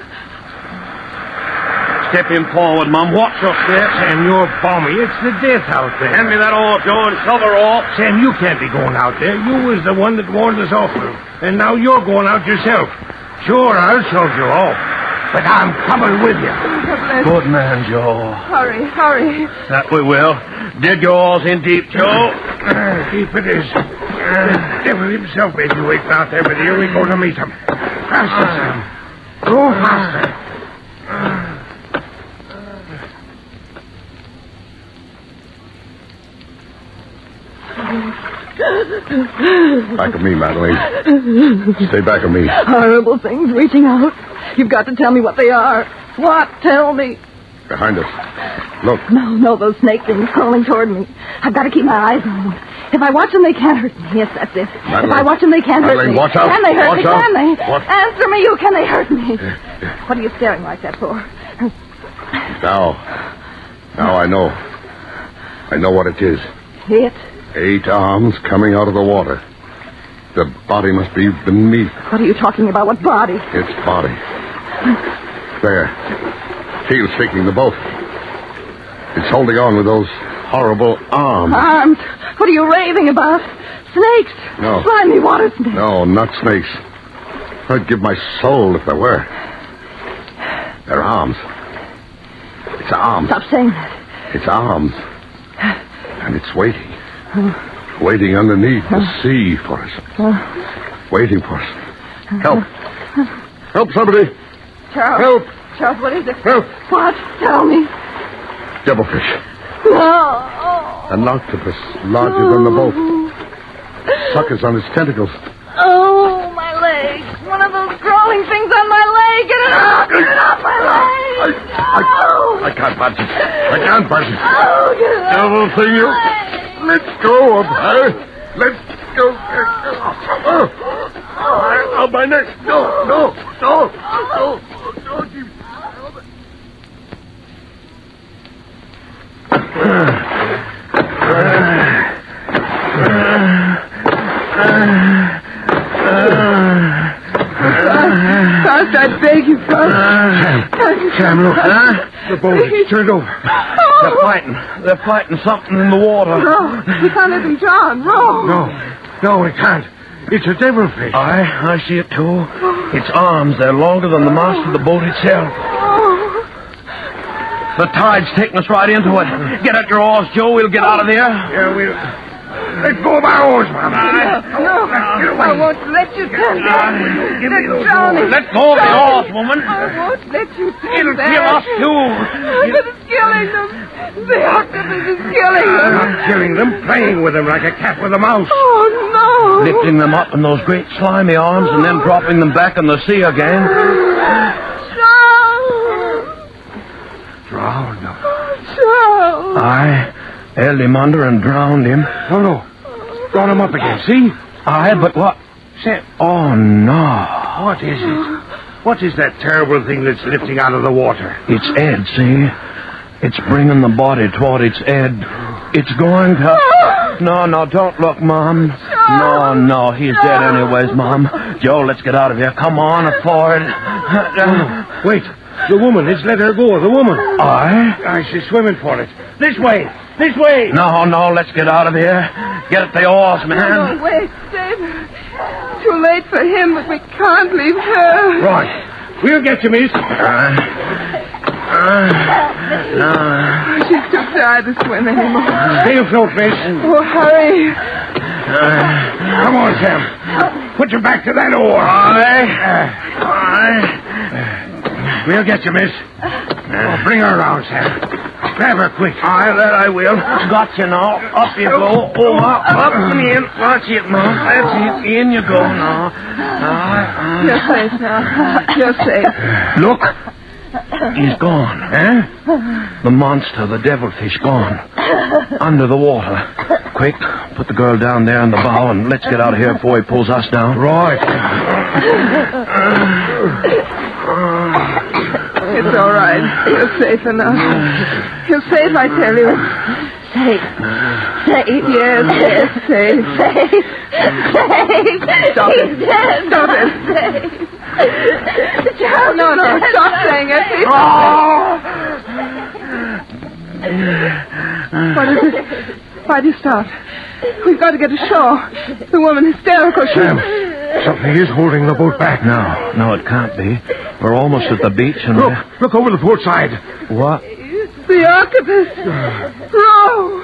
Step him forward, Mum. Watch your step. Sam, you're balmy. It's the death out there. Hand me that oar, Joe, and shove her off. Sam, you can't be going out there. You was the one that warned us off. And now you're going out yourself. Sure, I'll shove you off. But I'm coming with you. Good man, Joe. Hurry. That we will. Dig your oars in deep, Joe. Deep it is. The devil himself may be waiting out there, but here we go to meet him. Faster, Sam. Go faster. Back of me, Madeline. Stay back of me. Horrible things reaching out. You've got to tell me what they are. What? Tell me. Behind us. Look. No, those snake things crawling toward me. I've got to keep my eyes on them. If I watch them, they can't hurt me. Yes, that's it. Madeline. If I watch them, they can't hurt me. Watch out. Can they hurt me? Out. Can they? What? Answer me, you. Can they hurt me? What are you staring like that for? Now I know. I know what it is. It? 8 arms coming out of the water. The body must be beneath. What are you talking about? What body? Its body. There. Keel's shaking the boat. It's holding on with those horrible arms. Arms? What are you raving about? Snakes? No. Slimy water snakes. No, not snakes. I'd give my soul if there were. They're arms. It's arms. Stop saying that. It's arms. And it's waiting. Waiting underneath the sea for us. Waiting for us. Help. Help somebody. Charles. Help. Charles, what is it? Help. What? Tell me. Devilfish. No. An octopus larger than the boat. Suckers on its tentacles. Oh, my leg. One of those crawling things on my leg. Get it off. Get it off my leg. I can't budge it. I can't budge it. Oh, get it off. Devil thing, you. Let go of her. Let go. Oh, my neck. No. Faust, I beg you, Faust. Sam, look. The boat is turned over. They're fighting something in the water. No, we can't let them drown. No, we can't. It's a devilfish. I see it too. Its arms, they're longer than the mast of the boat itself. The tide's taking us right into it. Get at your oars, Joe. We'll get out of there. Yeah, we'll... Let go of my oars, Mom. No, I won't let you turn back. They're drowning. Let go of the oars, woman. I won't let you turn It'll back. kill us, too. But it's killing them. The octopus is killing them. I'm not killing them, playing with them like a cat with a mouse. Oh, no. Lifting them up in those great slimy arms and then dropping them back in the sea again. Drowned them. Charles. I held him under and drowned him. No. Brought him up again, see? But what? Sam. Oh, no. What is it? What is that terrible thing that's lifting out of the water? It's Ed, see? It's bringing the body toward its Ed. It's going to... No, don't look, Mom. No, he's dead anyways, Mom. Joe, let's get out of here. Come on, forward. No. Wait. The woman. Let's let her go. The woman. She's swimming for it. This way. No, let's get out of here. Get at the oars, man. No, wait, save her. Too late for him, but we can't leave her. Right. We'll get you, miss. She's too tired to swim anymore. Stay afloat, miss. Oh, hurry. Come on, Sam. Put your back to that oar. We'll get you, miss. Bring her around, Sam. Grab her quick. Aye, that I will. Got you now. Up you go. Oh, up and in. Watch it, Mom. That's it. In you go now. You're safe now. You're safe. Look. He's gone. Eh? The monster, the devilfish, gone. Under the water. Quick, put the girl down there in the bow and let's get out of here before he pulls us down. Right. It's all right. You're safe enough. You're safe, I tell you. Safe. Safe. Yes, safe. Safe. Safe. Stop it. He's dead. Stop it. Safe. Charles, No, stop saying it. Please. What is it? Why do you stop? We've got to get ashore. The woman hysterical. Sam, something is holding the boat back. No, it can't be. We're almost at the beach and... Look over the port side. What? The octopus. Row.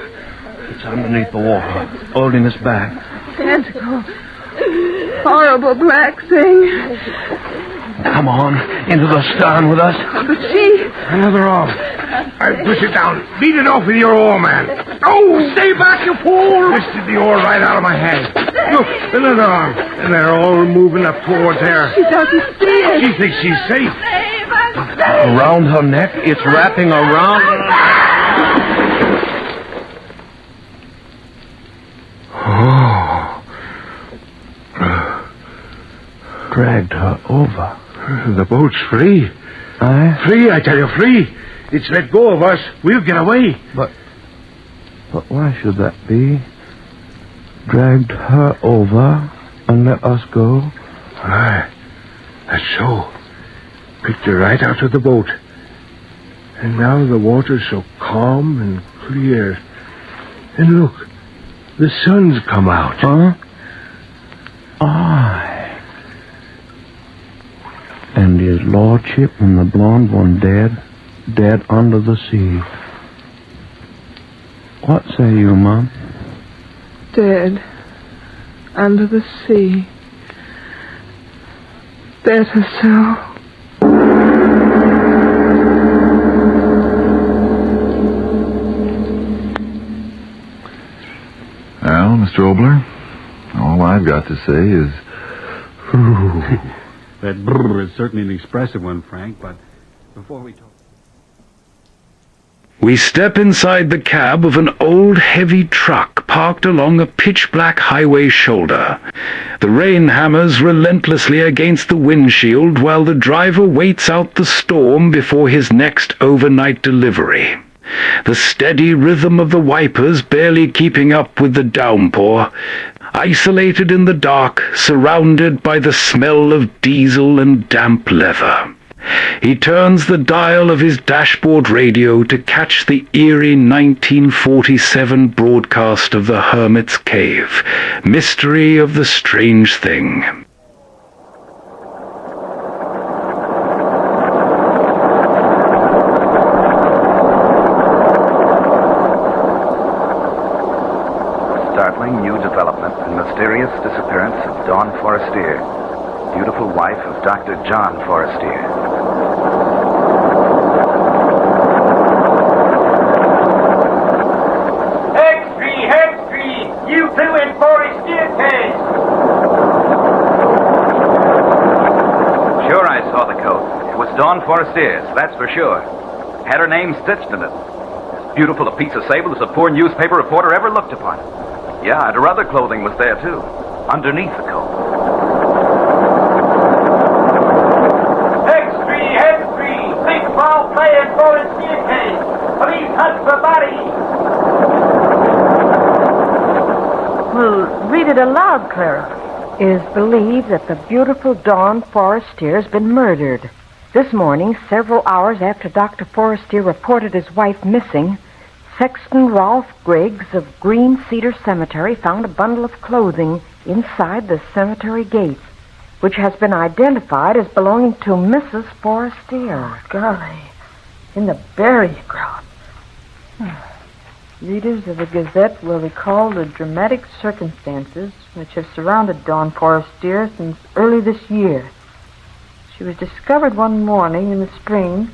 It's underneath the water, holding us back. Tentacles. Horrible black thing. Come on, into the stern with us. But she... Another off. I'll push it down. Beat it off with your oar, man. Oh, stay back, you fool! Twisted the oar right out of my hand. Look, another arm. And they're all moving up towards her. She doesn't see it. She thinks she's safe. Around her neck, it's wrapping around... Dragged her over. The boat's free. Aye? Free, I tell you, free. It's let go of us. We'll get away. But why should that be? Dragged her over and let us go? Aye, that's so. Picked her right out of the boat. And now the water's so calm and clear. And look, the sun's come out. Huh? Aye. And his lordship and the blonde one dead under the sea. What say you, Mom? Dead. Under the sea. Better so. Well, Mr. Obler, all I've got to say is... That brrr is certainly an expressive one, Frank, but before we talk... We step inside the cab of an old heavy truck parked along a pitch-black highway shoulder. The rain hammers relentlessly against the windshield while the driver waits out the storm before his next overnight delivery. The steady rhythm of the wipers barely keeping up with the downpour. Isolated in the dark, surrounded by the smell of diesel and damp leather. He turns the dial of his dashboard radio to catch the eerie 1947 broadcast of the Hermit's Cave, Mystery of the Strange Thing. Startling new development and mysterious disappearance of Dawn Forestier, beautiful wife of Dr. John Forestier. Hextree, you two in Forestier case. Sure, I saw the coat. It was Dawn Forestier's, that's for sure. Had her name stitched in it. As beautiful a piece of sable as a poor newspaper reporter ever looked upon. Yeah, and her other clothing was there, too, underneath the coat. Hextree, big foul play in Forestier case. Police hunt for body. Well, read it aloud, Clara. It is believed that the beautiful Dawn Forestier has been murdered. This morning, several hours after Dr. Forestier reported his wife missing, Sexton Rolfe Griggs of Green Cedar Cemetery found a bundle of clothing inside the cemetery gates, which has been identified as belonging to Mrs. Forestier. Oh, golly. In the burial ground. Readers of the Gazette will recall the dramatic circumstances which have surrounded Dawn Forestier since early this year. She was discovered one morning in the spring,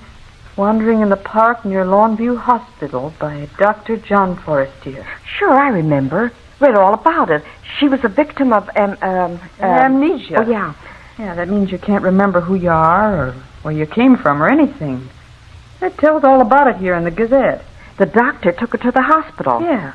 wandering in the park near Longview Hospital by Dr. John Forestier. Sure, I remember. Read all about it. She was a victim of amnesia. Oh, yeah. Yeah, that means you can't remember who you are or where you came from or anything. It tells all about it here in the Gazette. The doctor took her to the hospital. Yeah.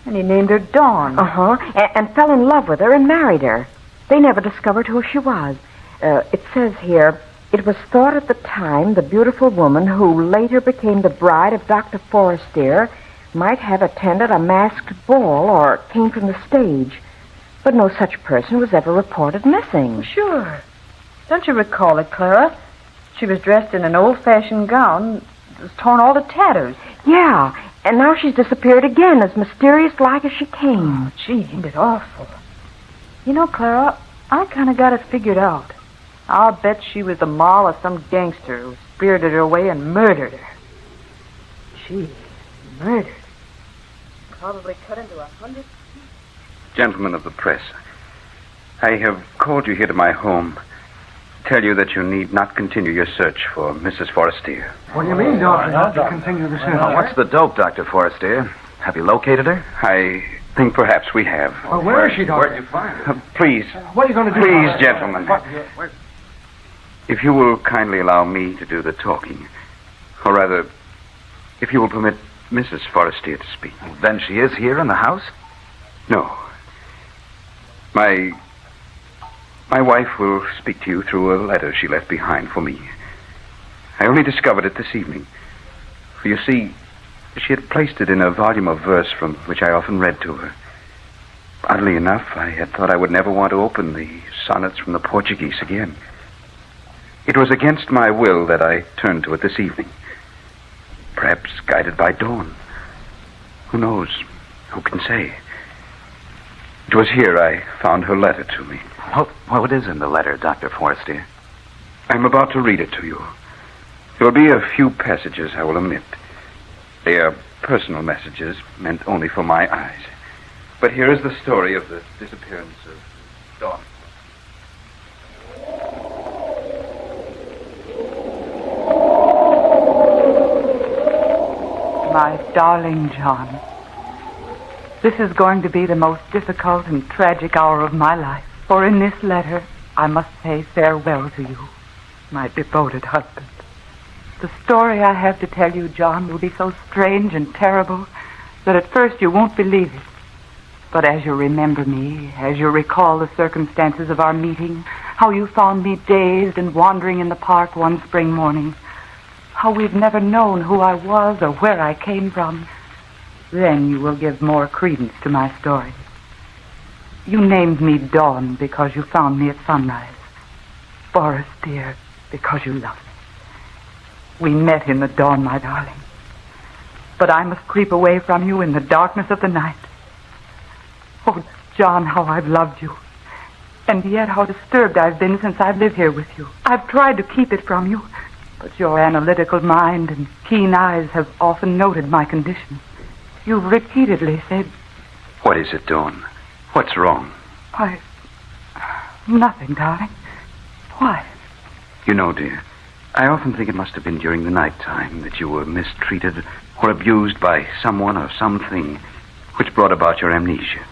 And he named her Dawn. Uh-huh. And fell in love with her and married her. They never discovered who she was. It says here, it was thought at the time the beautiful woman who later became the bride of Dr. Forestier might have attended a masked ball or came from the stage. But no such person was ever reported missing. Sure. Don't you recall it, Clara? She was dressed in an old-fashioned gown. It was torn all to tatters. Yeah, and now she's disappeared again, as mysterious-like as she came. Oh, gee, ain't it awful? You know, Clara, I kind of got it figured out. I'll bet she was the moll of some gangster who spirited her away and murdered her. Gee, murdered. Probably cut into 100... Gentlemen of the press, I have called you here to my home to tell you that you need not continue your search for Mrs. Forestier. What do you mean, Doctor? Not to continue the search? What's the dope, Dr. Forestier? Have you located her? I think perhaps we have. Well, where is she, Doctor? Where'd you find her? Please. What are you going to do? Please, gentlemen. If you will kindly allow me to do the talking, or rather, if you will permit Mrs. Forestier to speak. Then she is here in the house? No. My wife will speak to you through a letter she left behind for me. I only discovered it this evening. For you see, she had placed it in a volume of verse from which I often read to her. Oddly enough, I had thought I would never want to open the sonnets from the Portuguese again. It was against my will that I turned to it this evening. Perhaps guided by Dawn. Who knows? Who can say? It was here I found her letter to me. What is in the letter, Dr. Forestier? I'm about to read it to you. There will be a few passages I will omit. They are personal messages meant only for my eyes. But here is the story of the disappearance of Dawn. My darling John, this is going to be the most difficult and tragic hour of my life. For in this letter, I must say farewell to you, my devoted husband. The story I have to tell you, John, will be so strange and terrible that at first you won't believe it. But as you remember me, as you recall the circumstances of our meeting, how you found me dazed and wandering in the park one spring morning, how we've never known who I was or where I came from, then you will give more credence to my story. You named me Dawn because you found me at sunrise. Forrest, dear, because you loved me. We met in the dawn, my darling. But I must creep away from you in the darkness of the night. Oh, John, how I've loved you. And yet how disturbed I've been since I've lived here with you. I've tried to keep it from you, but your analytical mind and keen eyes have often noted my condition. You've repeatedly said... What is it, Dawn? What's wrong? Nothing, darling. Why? You know, dear, I often think it must have been during the night time that you were mistreated or abused by someone or something which brought about your amnesia.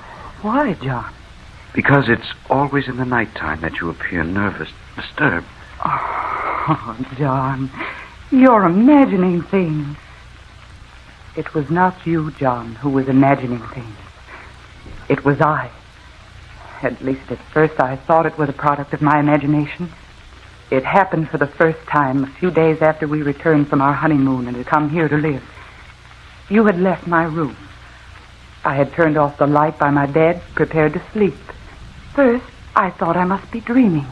Why, John? Because it's always in the night time that you appear nervous, disturbed. Oh, John, you're imagining things. It was not you, John, who was imagining things. It was I. At least at first I thought it was a product of my imagination. It happened for the first time a few days after we returned from our honeymoon and had come here to live. You had left my room. I had turned off the light by my bed, prepared to sleep. First, I thought I must be dreaming.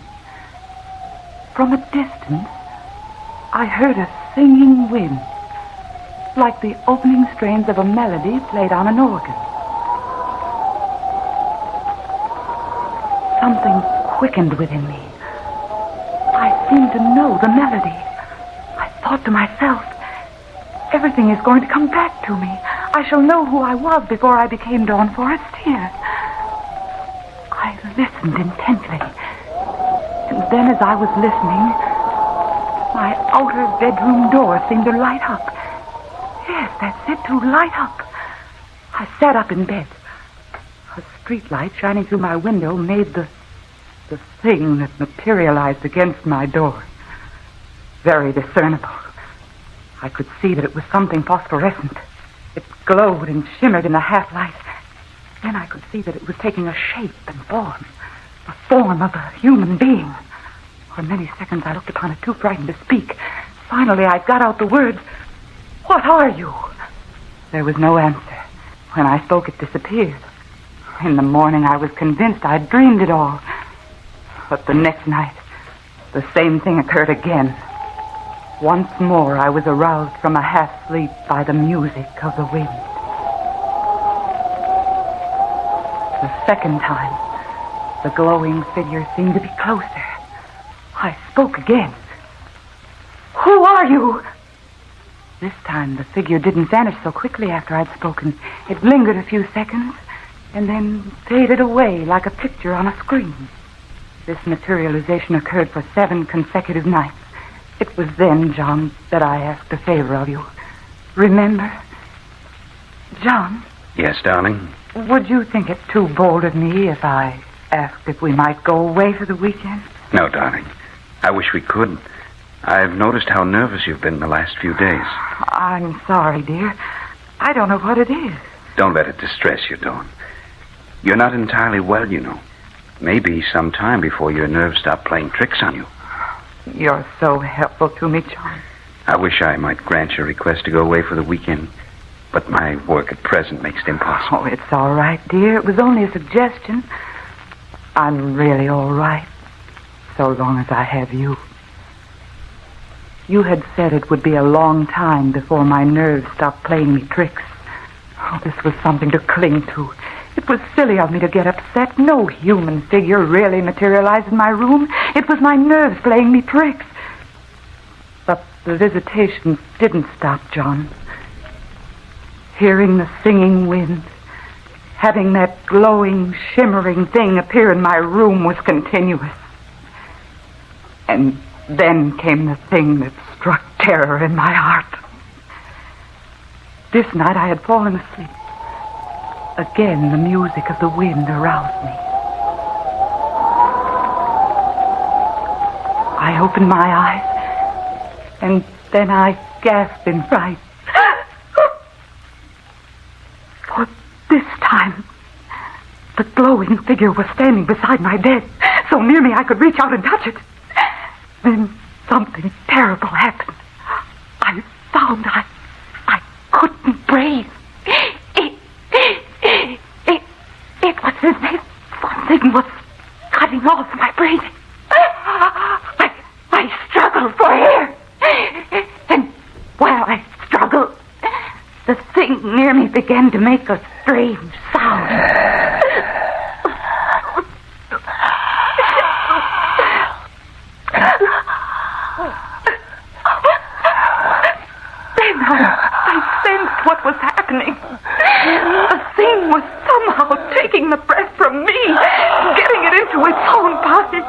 From a distance, I heard a singing wind, like the opening strains of a melody played on an organ. Something quickened within me. I seemed to know the melody. I thought to myself, everything is going to come back to me. I shall know who I was before I became Dawn Forestier. I listened intently. And then as I was listening, outer bedroom door seemed to light up. Yes, that's it, to light up. I sat up in bed. A street light shining through my window made the thing that materialized against my door very discernible. I could see that it was something phosphorescent. It glowed and shimmered in the half-light. Then I could see that it was taking a shape and form. The form of a human being. For many seconds I looked upon it, too frightened to speak. Finally I got out the words, "What are you?" There was no answer. When I spoke, it disappeared. In the morning I was convinced I'd dreamed it all. But the next night, the same thing occurred again. Once more I was aroused from a half-sleep by the music of the wind. The second time, the glowing figure seemed to be closer. I spoke again. "Who are you?" This time the figure didn't vanish so quickly after I'd spoken. It lingered a few seconds and then faded away like a picture on a screen. This materialization occurred for 7 consecutive nights. It was then, John, that I asked a favor of you. Remember? John? Yes, darling? Would you think it too bold of me if I asked if we might go away for the weekend? No, darling. I wish we could. I've noticed how nervous you've been the last few days. I'm sorry, dear. I don't know what it is. Don't let it distress you, Dawn. You're not entirely well, you know. Maybe some time before your nerves stop playing tricks on you. You're so helpful to me, John. I wish I might grant your request to go away for the weekend, but my work at present makes it impossible. Oh, it's all right, dear. It was only a suggestion. I'm really all right, so long as I have you. You had said it would be a long time before my nerves stopped playing me tricks. Oh, this was something to cling to. It was silly of me to get upset. No human figure really materialized in my room. It was my nerves playing me tricks. But the visitations didn't stop, John. Hearing the singing wind, having that glowing, shimmering thing appear in my room was continuous. And then came the thing that struck terror in my heart. This night I had fallen asleep. Again, the music of the wind aroused me. I opened my eyes, and then I gasped in fright. For this time, the glowing figure was standing beside my bed, so near me I could reach out and touch it. Then something terrible happened. I found I couldn't breathe. It was as if something was cutting off my breathing. I struggled for air. And while I struggled, the thing near me began to make a strange sound. Then I sensed what was happening. The thing was somehow taking the breath from me, getting it into its own body.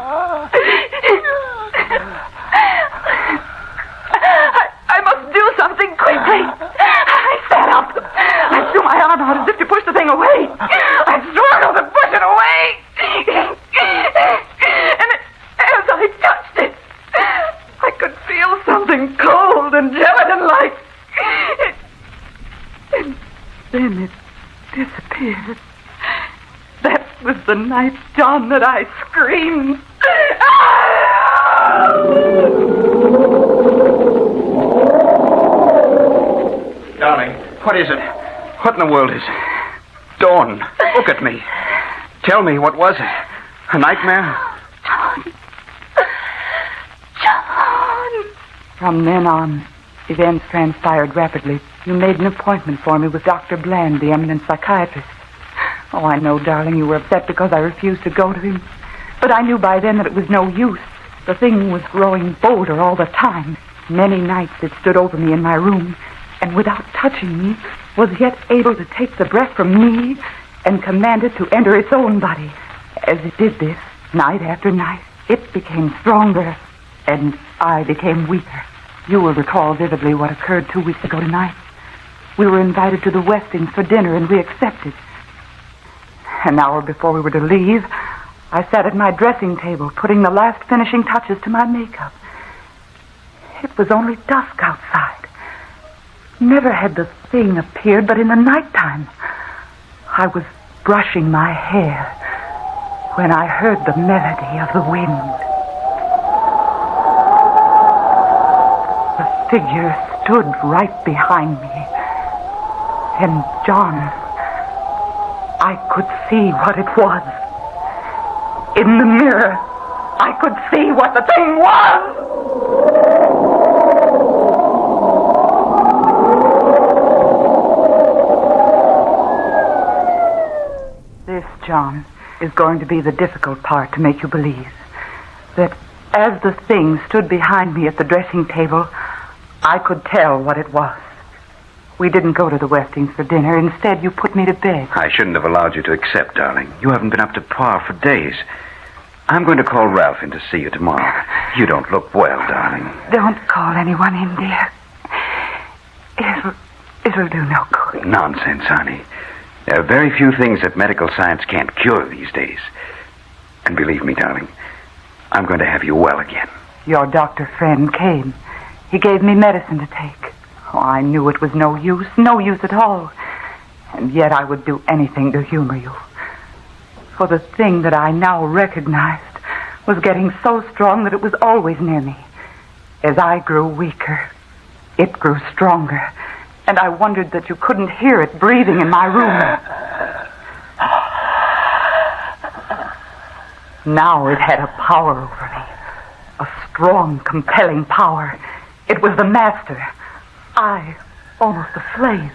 I must do something quickly. I sat up. I threw my arm out as if to push the thing away. I struggled to push it away. And as I touched it, I could feel something cold and gelatin-like. And then it disappeared. That was the night, John, that I screamed. Darling, what is it? What in the world is it? Dawn, look at me. Tell me, what was it? A nightmare? John! From then on, events transpired rapidly. You made an appointment for me with Dr. Bland, the eminent psychiatrist. Oh, I know, darling, you were upset because I refused to go to him. But I knew by then that it was no use. The thing was growing bolder all the time. Many nights it stood over me in my room, and without touching me, was yet able to take the breath from me and command it to enter its own body. As it did this, night after night, it became stronger, and I became weaker. You will recall vividly what occurred 2 weeks ago tonight. We were invited to the Westings for dinner, and we accepted. An hour before we were to leave, I sat at my dressing table, putting the last finishing touches to my makeup. It was only dusk outside. Never had the thing appeared but in the nighttime. I was brushing my hair when I heard the melody of the wind. The figure stood right behind me. And John, I could see what it was. In the mirror, I could see what the thing was. This, John, is going to be the difficult part to make you believe. That as the thing stood behind me at the dressing table, I could tell what it was. We didn't go to the Westings for dinner. Instead, you put me to bed. I shouldn't have allowed you to accept, darling. You haven't been up to par for days. I'm going to call Ralph in to see you tomorrow. You don't look well, darling. Don't call anyone in, dear. It'll do no good. Nonsense, honey. There are very few things that medical science can't cure these days. And believe me, darling, I'm going to have you well again. Your doctor friend came. He gave me medicine to take. Oh, I knew it was no use at all. And yet I would do anything to humor you. For the thing that I now recognized was getting so strong that it was always near me. As I grew weaker, it grew stronger. And I wondered that you couldn't hear it breathing in my room. Now it had a power over me. A strong, compelling power. It was the master. I, almost a slave.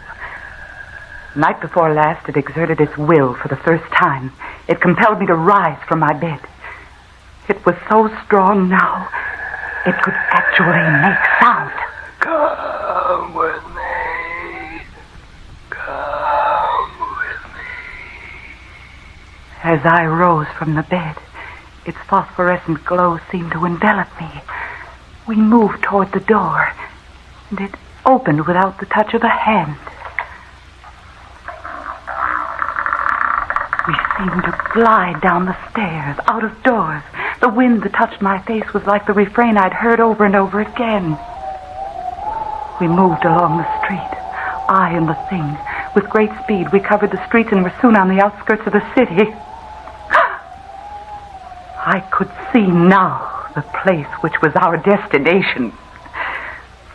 Night before last, it exerted its will for the first time. It compelled me to rise from my bed. It was so strong now, it could actually make sound. Come with me. Come with me. As I rose from the bed, its phosphorescent glow seemed to envelop me. We moved toward the door, and it opened without the touch of a hand. We seemed to glide down the stairs, out of doors. The wind that touched my face was like the refrain I'd heard over and over again. We moved along the street, I and the thing. With great speed, we covered the streets and were soon on the outskirts of the city. I could see now the place which was our destination.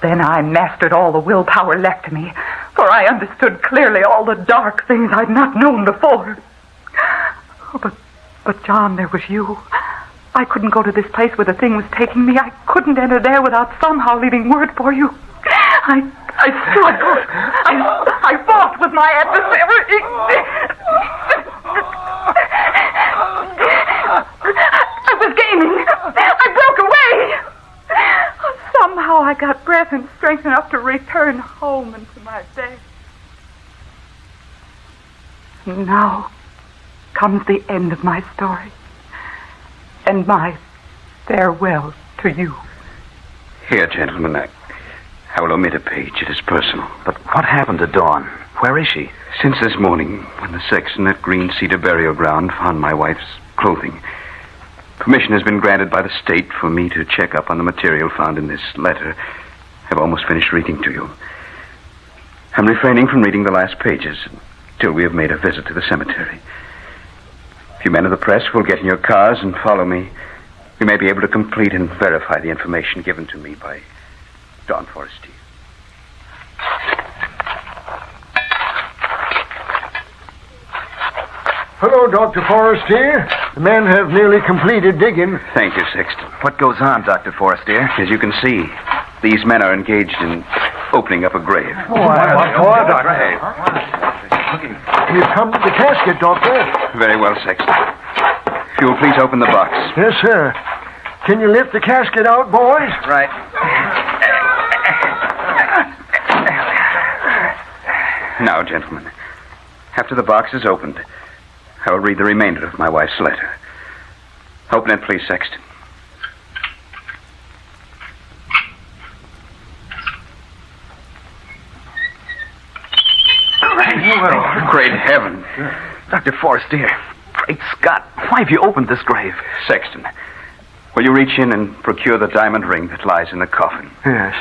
Then I mastered all the willpower left to me, for I understood clearly all the dark things I'd not known before. Oh, but John, there was you. I couldn't go to this place where the thing was taking me. I couldn't enter there without somehow leaving word for you. I struggled. I fought with my adversary. I was gaining. I broke away. Somehow I got breath and strength enough to return home and to my bed. Now comes the end of my story and my farewell to you. Here, gentlemen, I will omit a page. It is personal. But what happened to Dawn? Where is she? Since this morning, when the sexton at Green Cedar Burial Ground found my wife's clothing, permission has been granted by the state for me to check up on the material found in this letter I've almost finished reading to you. I'm refraining from reading the last pages until we have made a visit to the cemetery. If you men of the press will get in your cars and follow me, we may be able to complete and verify the information given to me by Dawn Forestier. Hello, Dr. Forestier. The men have nearly completed digging. Thank you, Sexton. What goes on, Dr. Forestier? As you can see, these men are engaged in opening up a grave. Doctor? We've come to the casket, Doctor. Very well, Sexton. If you will please open the box. Yes, sir. Can you lift the casket out, boys? Right. Now, gentlemen, after the box is opened, I will read the remainder of my wife's letter. Open it, please, Sexton. Well, great heaven. Dr. Forrester, great Scott, why have you opened this grave? Sexton, will you reach in and procure the diamond ring that lies in the coffin? Yes.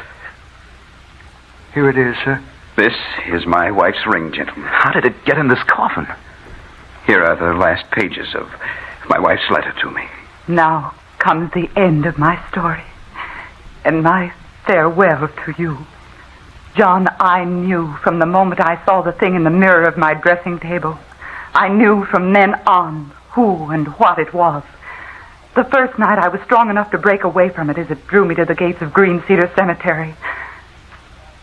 Here it is, sir. This is my wife's ring, gentlemen. How did it get in this coffin? Here are the last pages of my wife's letter to me. Now comes the end of my story, and my farewell to you. John, I knew from the moment I saw the thing in the mirror of my dressing table. I knew from then on who and what it was. The first night I was strong enough to break away from it as it drew me to the gates of Green Cedar Cemetery.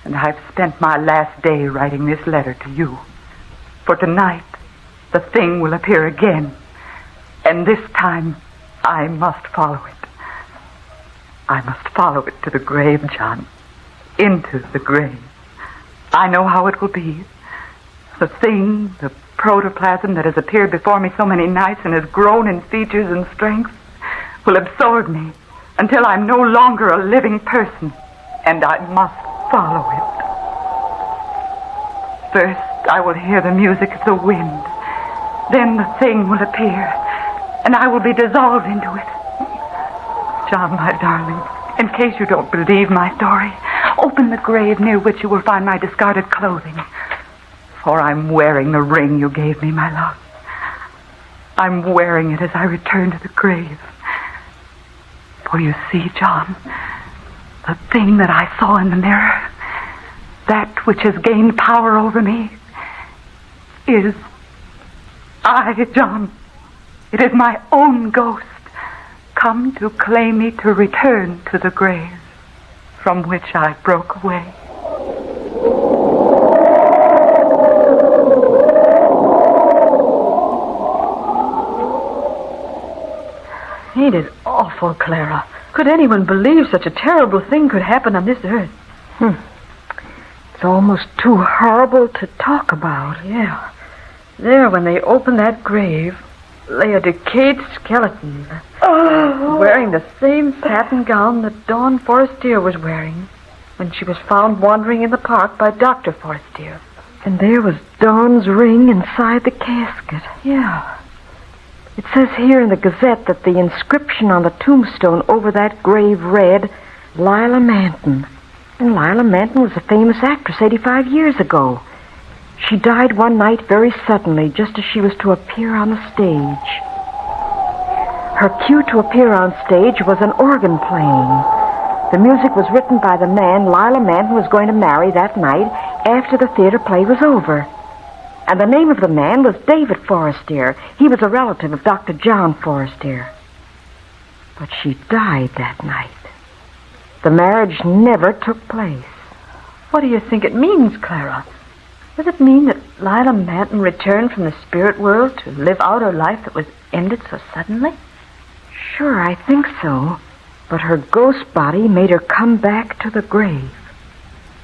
And I've spent my last day writing this letter to you. For tonight, the thing will appear again. And this time, I must follow it. I must follow it to the grave, John. Into the grave. I know how it will be. The thing, the protoplasm that has appeared before me so many nights and has grown in features and strength, will absorb me until I'm no longer a living person, and I must follow it. First, I will hear the music of the wind. Then the thing will appear, and I will be dissolved into it. John, my darling, in case you don't believe my story, open the grave near which you will find my discarded clothing. For I'm wearing the ring you gave me, my love. I'm wearing it as I return to the grave. For you see, John, the thing that I saw in the mirror, that which has gained power over me, is I, John. It is my own ghost, come to claim me to return to the grave from which I broke away. Ain't it awful, Clara? Could anyone believe such a terrible thing could happen on this earth? It's almost too horrible to talk about. Yeah. There, when they opened that grave, lay a decayed skeleton. Wearing the same satin gown that Dawn Forrester was wearing when she was found wandering in the park by Dr. Forrester. And there was Dawn's ring inside the casket. Yeah. It says here in the Gazette that the inscription on the tombstone over that grave read, Lila Manton. And Lila Manton was a famous actress 85 years ago. She died one night very suddenly, just as she was to appear on the stage. Her cue to appear on stage was an organ playing. The music was written by the man Lila Manton was going to marry that night after the theater play was over. And the name of the man was David Forrester. He was a relative of Dr. John Forrester. But she died that night. The marriage never took place. What do you think it means, Clara? Does it mean that Lila Manton returned from the spirit world to live out her life that was ended so suddenly? Sure, I think so. But her ghost body made her come back to the grave.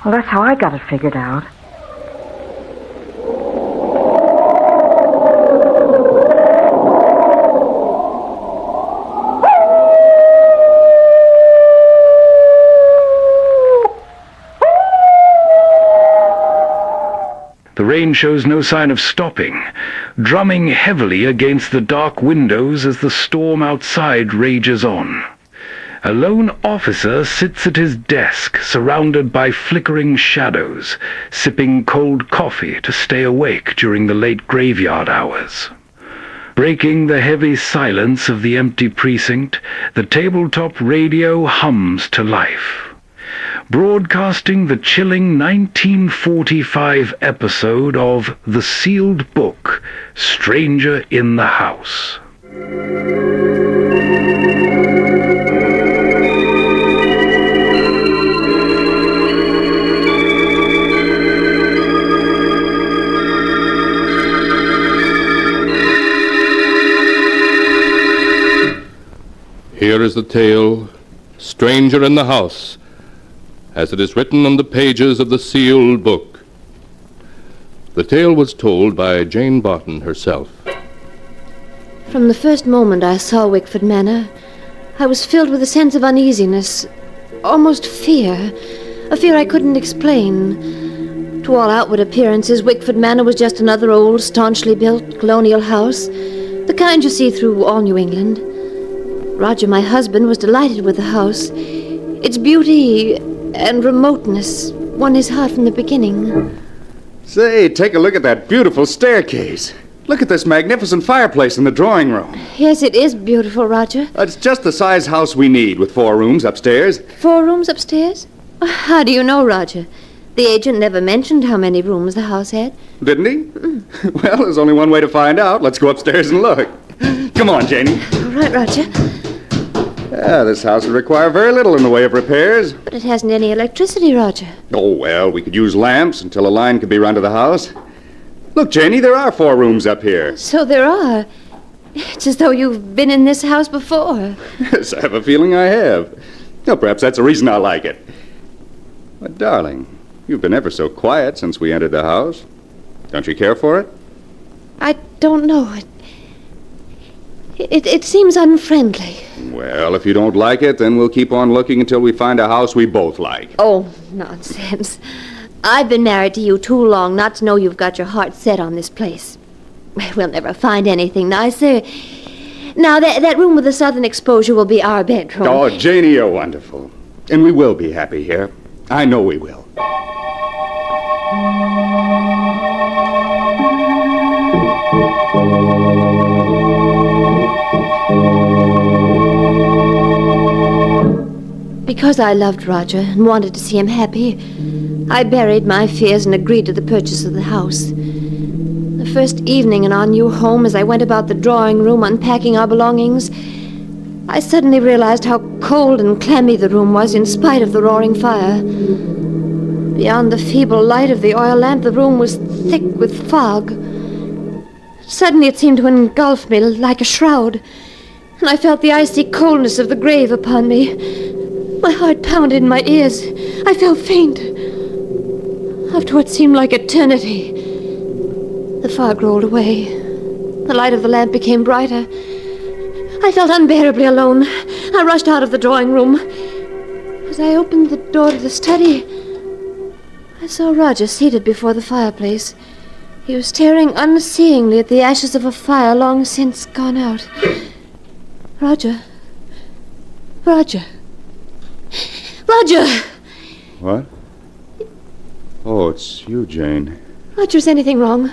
Well, that's how I got it figured out. The rain shows no sign of stopping, drumming heavily against the dark windows as the storm outside rages on. A lone officer sits at his desk, surrounded by flickering shadows, sipping cold coffee to stay awake during the late graveyard hours. Breaking the heavy silence of the empty precinct, the tabletop radio hums to life, broadcasting the chilling 1945 episode of The Sealed Book, Stranger in the House. Here is the tale, Stranger in the House, as it is written on the pages of the sealed book. The tale was told by Jane Barton herself. From the first moment I saw Wickford Manor, I was filled with a sense of uneasiness, almost fear, a fear I couldn't explain. To all outward appearances, Wickford Manor was just another old, staunchly built colonial house, the kind you see through all New England. Roger, my husband, was delighted with the house. Its beauty and remoteness won his heart from the beginning. Say, take a look at that beautiful staircase. Look at this magnificent fireplace in the drawing room. Yes, it is beautiful, Roger. It's just the size house we need, with 4 rooms upstairs. 4 rooms upstairs? How do you know, Roger? The agent never mentioned how many rooms the house had. Didn't he? Well, there's only one way to find out. Let's go upstairs and look. Come on, Janie. All right, Roger. This house would require very little in the way of repairs. But it hasn't any electricity, Roger. Oh, well, we could use lamps until a line could be run to the house. Look, Janie, there are 4 rooms up here. So there are. It's as though you've been in this house before. Yes, I have a feeling I have. Well, perhaps that's the reason I like it. But, darling, you've been ever so quiet since we entered the house. Don't you care for it? I don't know. It seems unfriendly. Well, if you don't like it, then we'll keep on looking until we find a house we both like. Oh, nonsense. I've been married to you too long not to know you've got your heart set on this place. We'll never find anything nicer. Now, that room with the southern exposure will be our bedroom. Oh, Janie, you're wonderful. And we will be happy here. I know we will. Because I loved Roger and wanted to see him happy, I buried my fears and agreed to the purchase of the house. The first evening in our new home, as I went about the drawing room unpacking our belongings, I suddenly realized how cold and clammy the room was in spite of the roaring fire. Beyond the feeble light of the oil lamp, the room was thick with fog. Suddenly it seemed to engulf me like a shroud, and I felt the icy coldness of the grave upon me. My heart pounded in my ears. I felt faint. After what seemed like eternity, the fog rolled away. The light of the lamp became brighter. I felt unbearably alone. I rushed out of the drawing room. As I opened the door to the study, I saw Roger seated before the fireplace. He was staring unseeingly at the ashes of a fire long since gone out. Roger. Roger. Roger! What? Oh, it's you, Jane. Roger, is anything wrong?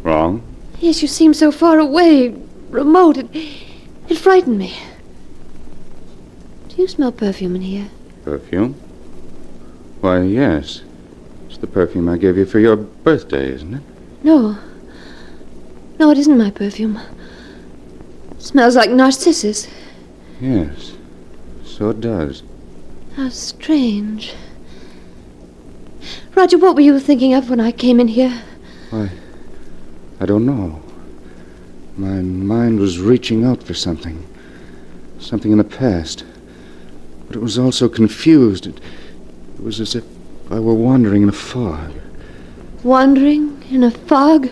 Wrong? Yes, you seem so far away, remote. It frightened me. Do you smell perfume in here? Perfume? Why, yes. It's the perfume I gave you for your birthday, isn't it? No. No, it isn't my perfume. It smells like narcissus. Yes. So it does. How strange. Roger, what were you thinking of when I came in here? Why, I don't know. My mind was reaching out for something. Something in the past. But it was also confused. It was as if I were wandering in a fog. Wandering in a fog?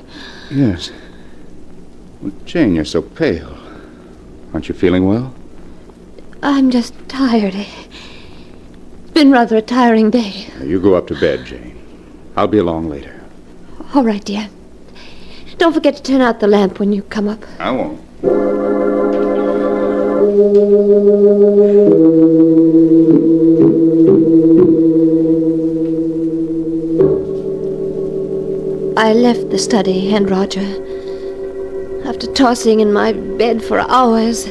Yes. Well, Jane, you're so pale. Aren't you feeling well? I'm just tired. It's been rather a tiring day. Now, you go up to bed, Jane. I'll be along later. All right, dear. Don't forget to turn out the lamp when you come up. I won't. I left the study and Roger. After tossing in my bed for hours,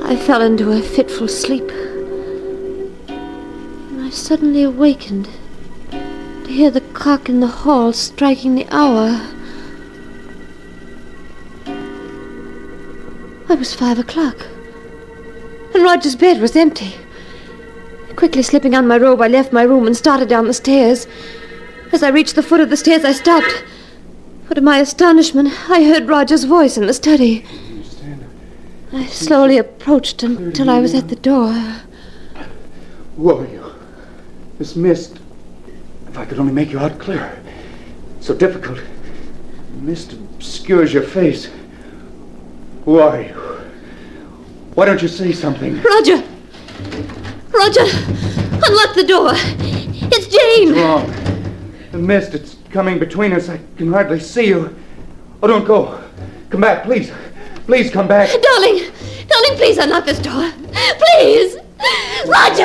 I fell into a fitful sleep. And I suddenly awakened to hear the clock in the hall striking the hour. It was 5 o'clock, and Roger's bed was empty. Quickly slipping on my robe, I left my room and started down the stairs. As I reached the foot of the stairs, I stopped. For to my astonishment, I heard Roger's voice in the study. I slowly approached until I was at the door. Who are you? This mist. If I could only make you out clearer. So difficult. The mist obscures your face. Who are you? Why don't you say something? Roger! Roger! Unlock the door! It's Jane! What's wrong? The mist, it's coming between us. I can hardly see you. Oh, don't go. Come back, please. Please come back. Darling, please unlock this door. Please! Roger!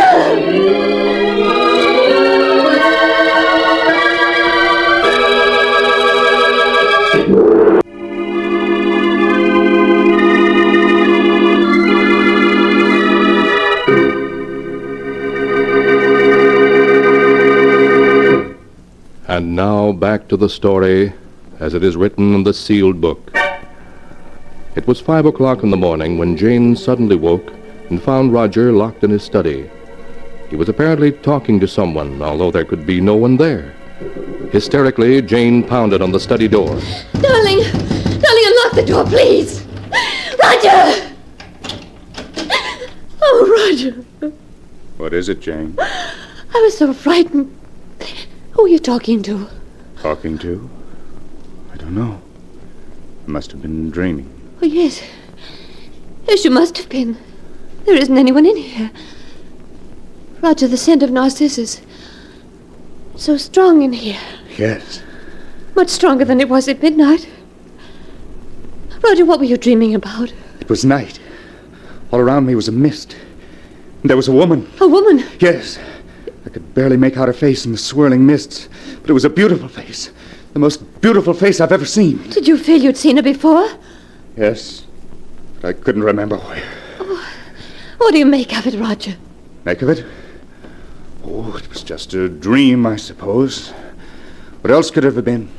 And now back to the story as it is written in the sealed book. It was 5 o'clock in the morning when Jane suddenly woke and found Roger locked in his study. He was apparently talking to someone, although there could be no one there. Hysterically, Jane pounded on the study door. Darling, unlock the door, please. Roger! Oh, Roger. What is it, Jane? I was so frightened. Who are you talking to? Talking to? I don't know. I must have been dreaming. Oh, yes. Yes, you must have been. There isn't anyone in here. Roger, the scent of narcissus. So strong in here. Yes. Much stronger than it was at midnight. Roger, what were you dreaming about? It was night. All around me was a mist. And there was a woman. A woman? Yes. I could barely make out her face in the swirling mists, but it was a beautiful face. The most beautiful face I've ever seen. Did you feel you'd seen her before? Yes, but I couldn't remember where. Oh, what do you make of it, Roger? Make of it? Oh, it was just a dream, I suppose. What else could it have been?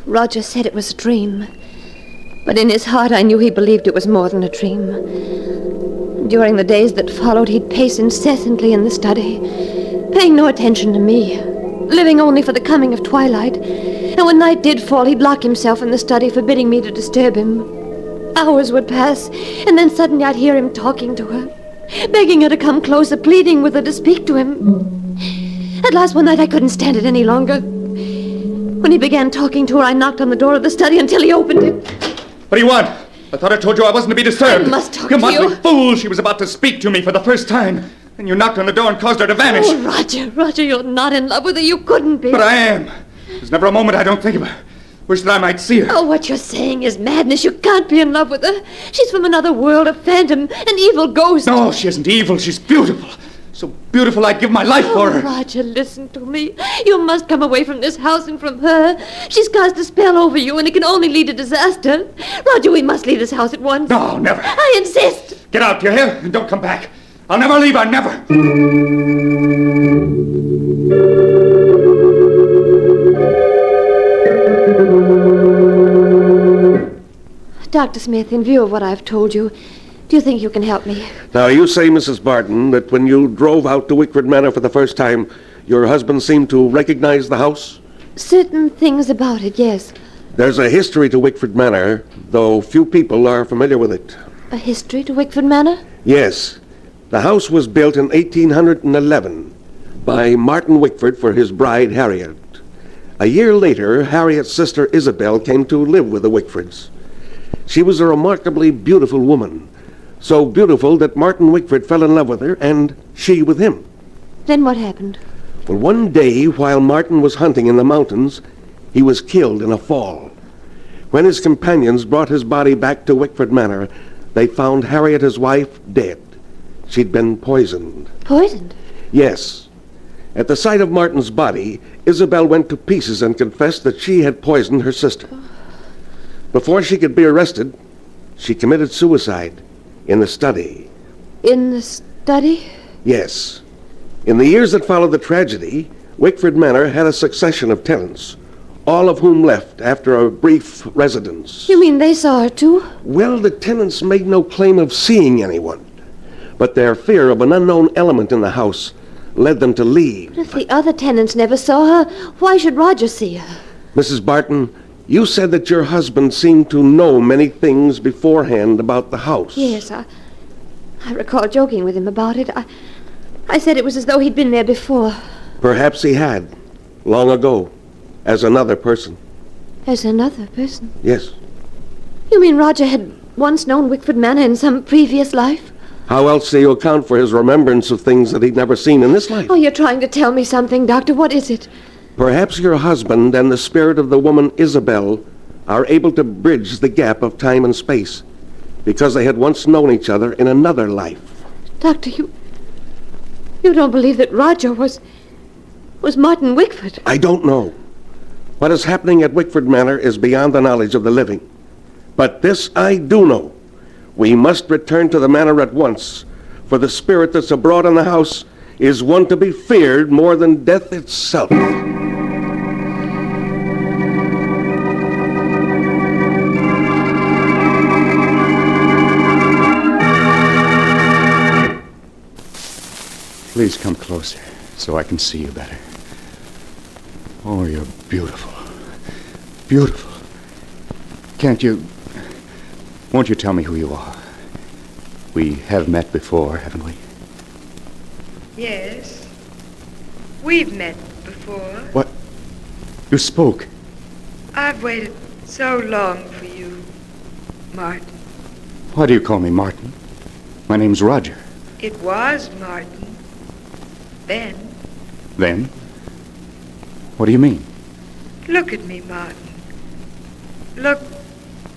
Roger said it was a dream. But in his heart, I knew he believed it was more than a dream. During the days that followed, he'd pace incessantly in the study, paying no attention to me, living only for the coming of twilight. And when night did fall, he'd lock himself in the study, forbidding me to disturb him. Hours would pass, and then suddenly I'd hear him talking to her, begging her to come closer, pleading with her to speak to him. At last one night, I couldn't stand it any longer. When he began talking to her, I knocked on the door of the study until he opened it. What do you want? I thought I told you I wasn't to be disturbed. I must talk to you. You motley fool! She was about to speak to me for the first time. And you knocked on the door and caused her to vanish. Oh, Roger, you're not in love with her. You couldn't be. But I am. There's never a moment I don't think of her. Wish that I might see her. Oh, what you're saying is madness. You can't be in love with her. She's from another world, a phantom, an evil ghost. No, she isn't evil. She's beautiful. So beautiful I'd give my life for her. Roger, listen to me. You must come away from this house and from her. She's cast a spell over you, and it can only lead to disaster. Roger, we must leave this house at once. No, never. I insist. Get out, you hear? And don't come back. I'll never leave her, never. Dr. Smith, in view of what I've told you, do you think you can help me? Now, you say, Mrs. Barton, that when you drove out to Wickford Manor for the first time, your husband seemed to recognize the house? Certain things about it, yes. There's a history to Wickford Manor, though few people are familiar with it. A history to Wickford Manor? Yes. The house was built in 1811 by Martin Wickford for his bride, Harriet. A year later, Harriet's sister Isabel came to live with the Wickfords. She was a remarkably beautiful woman. So beautiful that Martin Wickford fell in love with her, and she with him. Then what happened? Well, one day, while Martin was hunting in the mountains, he was killed in a fall. When his companions brought his body back to Wickford Manor, they found Harriet, his wife, dead. She'd been poisoned. Poisoned? Yes. At the sight of Martin's body, Isabel went to pieces and confessed that she had poisoned her sister. Before she could be arrested, she committed suicide. In the study. In the study? Yes. In the years that followed the tragedy, Wickford Manor had a succession of tenants, all of whom left after a brief residence. You mean they saw her too? Well, the tenants made no claim of seeing anyone, but their fear of an unknown element in the house led them to leave. But if the other tenants never saw her, why should Roger see her? Mrs. Barton, you said that your husband seemed to know many things beforehand about the house. Yes, I recall joking with him about it. I said it was as though he'd been there before. Perhaps he had, long ago, as another person. As another person? Yes. You mean Roger had once known Wickford Manor in some previous life? How else do you account for his remembrance of things that he'd never seen in this life? Oh, you're trying to tell me something, Doctor. What is it? Perhaps your husband and the spirit of the woman Isabel are able to bridge the gap of time and space because they had once known each other in another life. Doctor, you don't believe that Roger was Martin Wickford? I don't know. What is happening at Wickford Manor is beyond the knowledge of the living. But this I do know. We must return to the manor at once, for the spirit that's abroad in the house is one to be feared more than death itself. Please come closer so I can see you better. Oh, you're beautiful. Beautiful. Won't you tell me who you are? We have met before, haven't we? Yes. We've met before. What? You spoke. I've waited so long for you, Martin. Why do you call me Martin? My name's Roger. It was Martin. Then. Then? What do you mean? Look at me, Martin. Look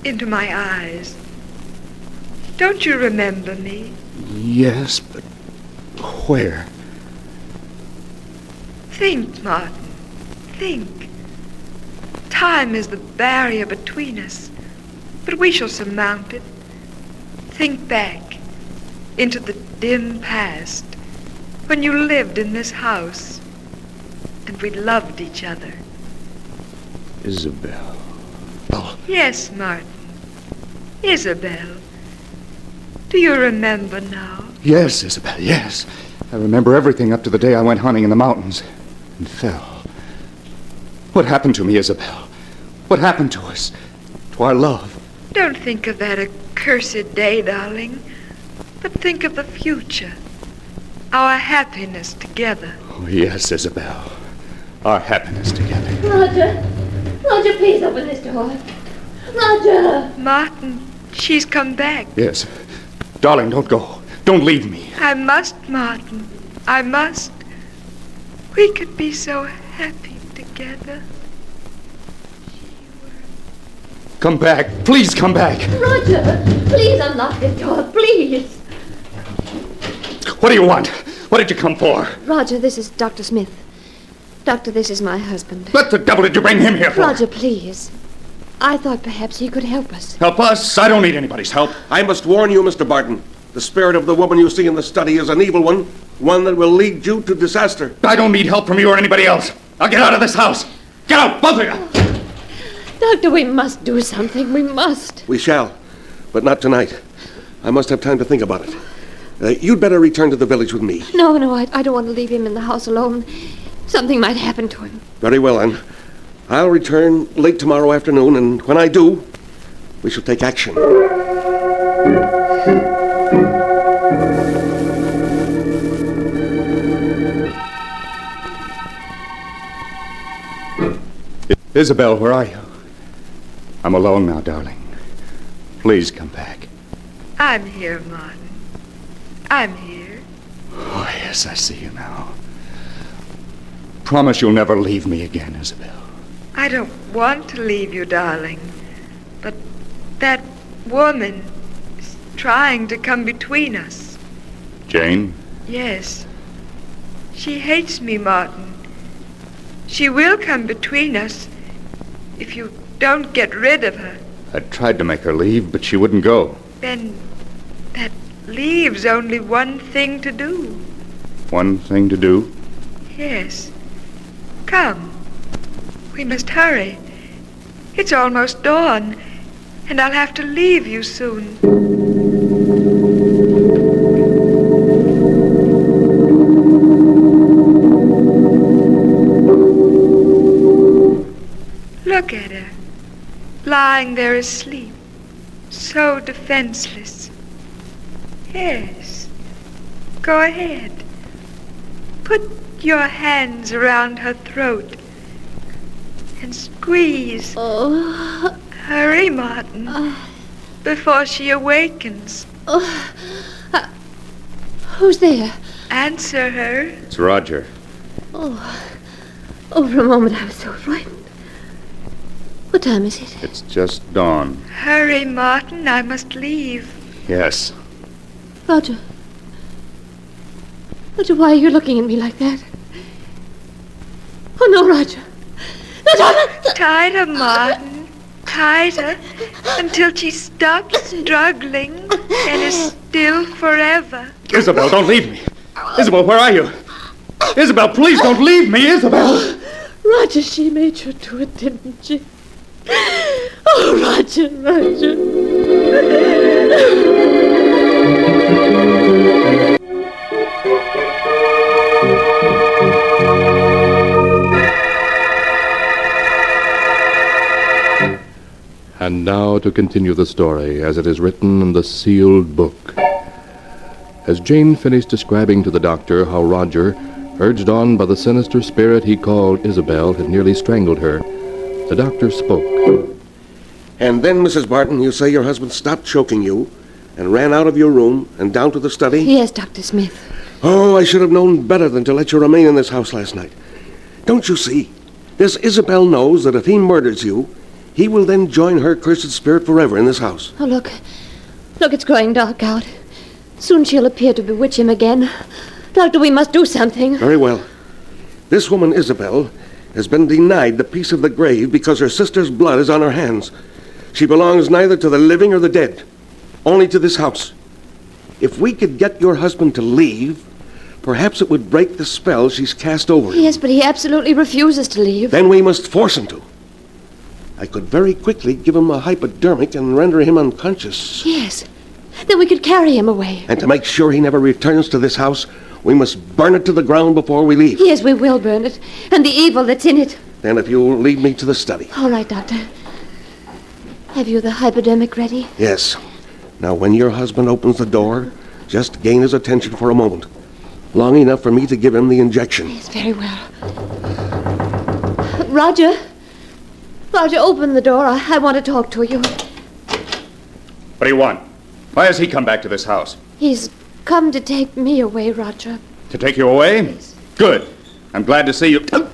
into my eyes. Don't you remember me? Yes, but where? Think, Martin. Think. Time is the barrier between us, but we shall surmount it. Think back into the dim past when you lived in this house and we loved each other. Isabel. Yes, Martin. Isabel. Do you remember now? Yes, Isabel, yes. I remember everything up to the day I went hunting in the mountains and fell. What happened to me, Isabel? What happened to us? To our love? Don't think of that accursed day, darling, but think of the future. Our happiness together. Oh, yes, Isabel. Our happiness together. Roger! Roger, please open this door. Roger! Martin, she's come back. Yes. Darling, don't go. Don't leave me. I must, Martin. I must. We could be so happy together. Come back. Please come back. Roger, please unlock this door, please. What do you want? What did you come for? Roger, this is Dr. Smith. Doctor, this is my husband. What the devil did you bring him here for? Roger, please. I thought perhaps he could help us. Help us? I don't need anybody's help. I must warn you, Mr. Barton. The spirit of the woman you see in the study is an evil one that will lead you to disaster. I don't need help from you or anybody else. I'll get out of this house. Get out, both of you! Doctor, we must do something. We must. We shall, but not tonight. I must have time to think about it. You'd better return to the village with me. No, I don't want to leave him in the house alone. Something might happen to him. Very well, then. I'll return late tomorrow afternoon, and when I do, we shall take action. Isabel, where are you? I'm alone now, darling. Please come back. I'm here, Martin. I'm here. Oh, yes, I see you now. Promise you'll never leave me again, Isabel. I don't want to leave you, darling. But that woman is trying to come between us. Jane? Yes. She hates me, Martin. She will come between us if you don't get rid of her. I tried to make her leave, but she wouldn't go. Then that leaves only one thing to do. One thing to do? Yes. Come. We must hurry. It's almost dawn, and I'll have to leave you soon. Look at her, lying there asleep, so defenseless. Yes, go ahead. Put your hands around her throat and squeeze. Oh. Hurry, Martin, before she awakens. Who's there? Answer her. It's Roger. Oh, for a moment I was so frightened. What time is it? It's just dawn. Hurry, Martin. I must leave. Yes. Roger. Roger, why are you looking at me like that? Oh, no, Roger. Tighter, Martin. Tighter. Until she stops struggling and is still forever. Isabel, don't leave me. Isabel, where are you? Isabel, please don't leave me, Isabel. Roger, she made you do it, didn't she? Oh, Roger. And now to continue the story as it is written in the sealed book. As Jane finished describing to the doctor how Roger, urged on by the sinister spirit he called Isabel, had nearly strangled her, the doctor spoke. And then, Mrs. Barton, you say your husband stopped choking you and ran out of your room and down to the study? Yes, Dr. Smith. Oh, I should have known better than to let you remain in this house last night. Don't you see? This Isabel knows that if he murders you, he will then join her cursed spirit forever in this house. Oh, look. Look, it's growing dark out. Soon she'll appear to bewitch him again. Doctor, we must do something. Very well. This woman, Isabel, has been denied the peace of the grave because her sister's blood is on her hands. She belongs neither to the living or the dead, only to this house. If we could get your husband to leave, perhaps it would break the spell she's cast over him. Yes, but he absolutely refuses to leave. Then we must force him to. I could very quickly give him a hypodermic and render him unconscious. Yes. Then we could carry him away. And to make sure he never returns to this house, we must burn it to the ground before we leave. Yes, we will burn it. And the evil that's in it. Then if you'll lead me to the study. All right, Doctor. Have you the hypodermic ready? Yes. Now, when your husband opens the door, just gain his attention for a moment. Long enough for me to give him the injection. Yes, very well. Roger. Roger, open the door. I want to talk to you. What do you want? Why has he come back to this house? He's come to take me away, Roger. To take you away? Yes. Good. I'm glad to see you. What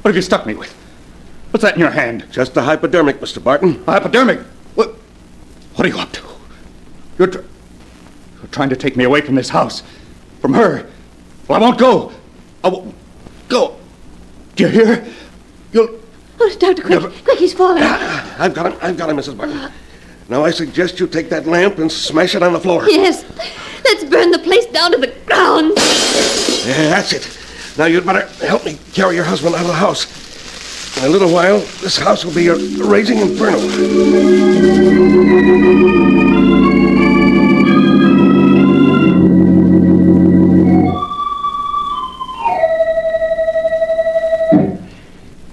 have you stuck me with? What's that in your hand? Just a hypodermic, Mr. Barton. A hypodermic? What are you up to? You're trying to take me away from this house. From her. Well, I won't go. I won't go. Do you hear? You'll... Oh, Doctor, quick, he's falling. I've got him, Mrs. Barton. Now I suggest you take that lamp and smash it on the floor. Yes. Let's burn the place down to the ground. Yeah, that's it. Now you'd better help me carry your husband out of the house. In a little while, this house will be a raging inferno.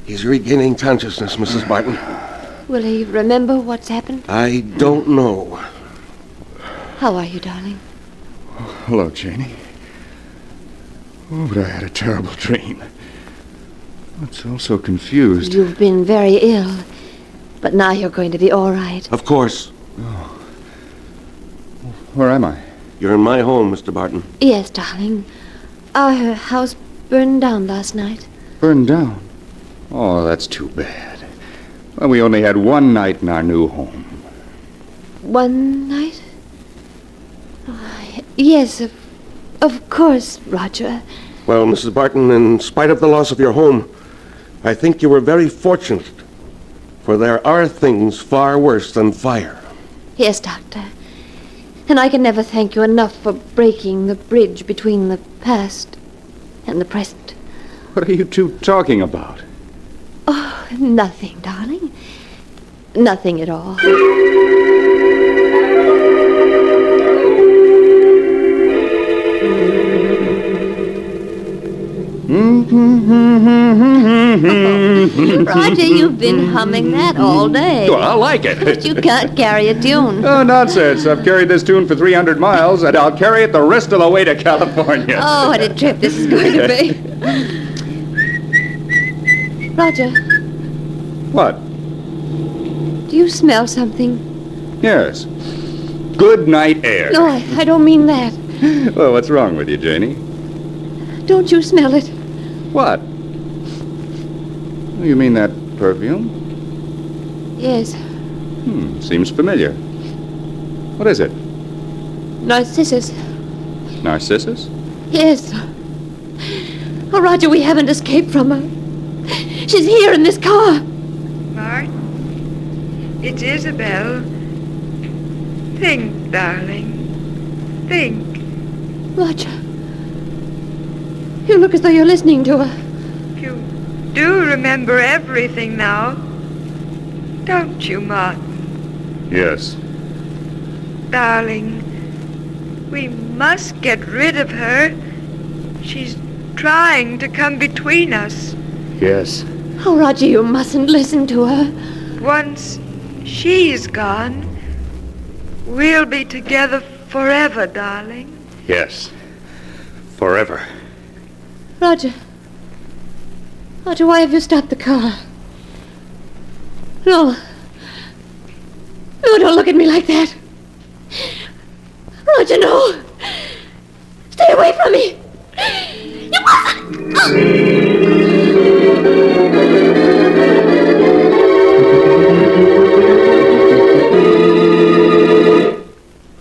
He's regaining consciousness, Mrs. Barton. Will he remember what's happened? I don't know. How are you, darling? Oh, hello, Janie. Oh, but I had a terrible dream. I'm so confused. You've been very ill, but now you're going to be all right. Of course. Oh. Where am I? You're in my home, Mr. Barton. Yes, darling. Our house burned down last night. Burned down? Oh, that's too bad. Well, we only had one night in our new home. One night? Oh, yes, of course, Roger. Well, Mrs. Barton, in spite of the loss of your home, I think you were very fortunate, for there are things far worse than fire. Yes, Doctor. And I can never thank you enough for breaking the bridge between the past and the present. What are you two talking about? Oh, nothing, darling. Nothing at all. Roger, you've been humming that all day. Well, I like it. But you can't carry a tune. Oh, nonsense. I've carried this tune for 300 miles, and I'll carry it the rest of the way to California. Oh, what a trip this is going to be. Roger. What? Do you smell something? Yes. Good night air. No, I don't mean that. Well, what's wrong with you, Janie? Don't you smell it? What? You mean that perfume? Yes. Seems familiar. What is it? Narcissus. Narcissus? Yes. Oh, Roger, we haven't escaped from her. She's here in this car. Martin, it's Isabel. Think, darling. Think. Roger, you look as though you're listening to her. You do remember everything now, don't you, Martin? Yes. Darling, we must get rid of her. She's trying to come between us. Yes. Oh, Roger, you mustn't listen to her. Once she's gone, we'll be together forever, darling. Yes. Forever. Roger. Roger, why have you stopped the car? No. No, don't look at me like that. Roger, no. Stay away from me. You mustn't.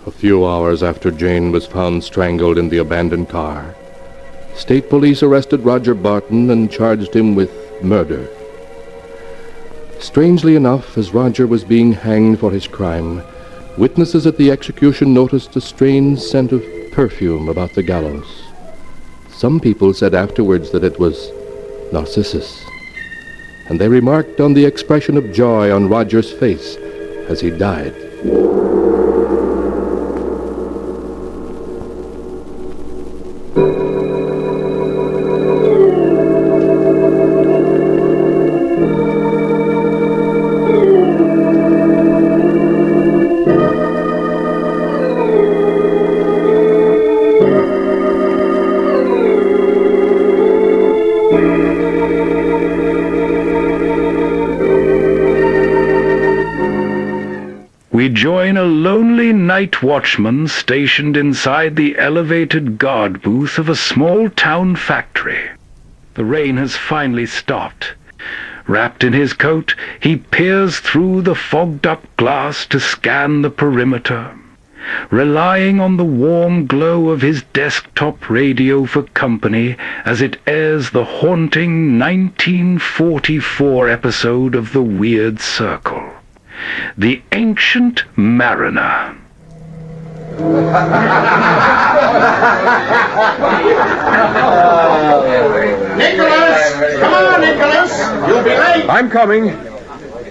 A few hours after Jane was found strangled in the abandoned car, state police arrested Roger Barton and charged him with murder. Strangely enough, as Roger was being hanged for his crime, witnesses at the execution noticed a strange scent of perfume about the gallows. Some people said afterwards that it was Narcissus, and they remarked on the expression of joy on Roger's face as he died. We join a lonely night watchman stationed inside the elevated guard booth of a small town factory. The rain has finally stopped. Wrapped in his coat, he peers through the fogged-up glass to scan the perimeter, relying on the warm glow of his desktop radio for company as it airs the haunting 1944 episode of The Weird Circle. The Ancient Mariner. Nicholas! Come on, Nicholas! You'll be late! I'm coming.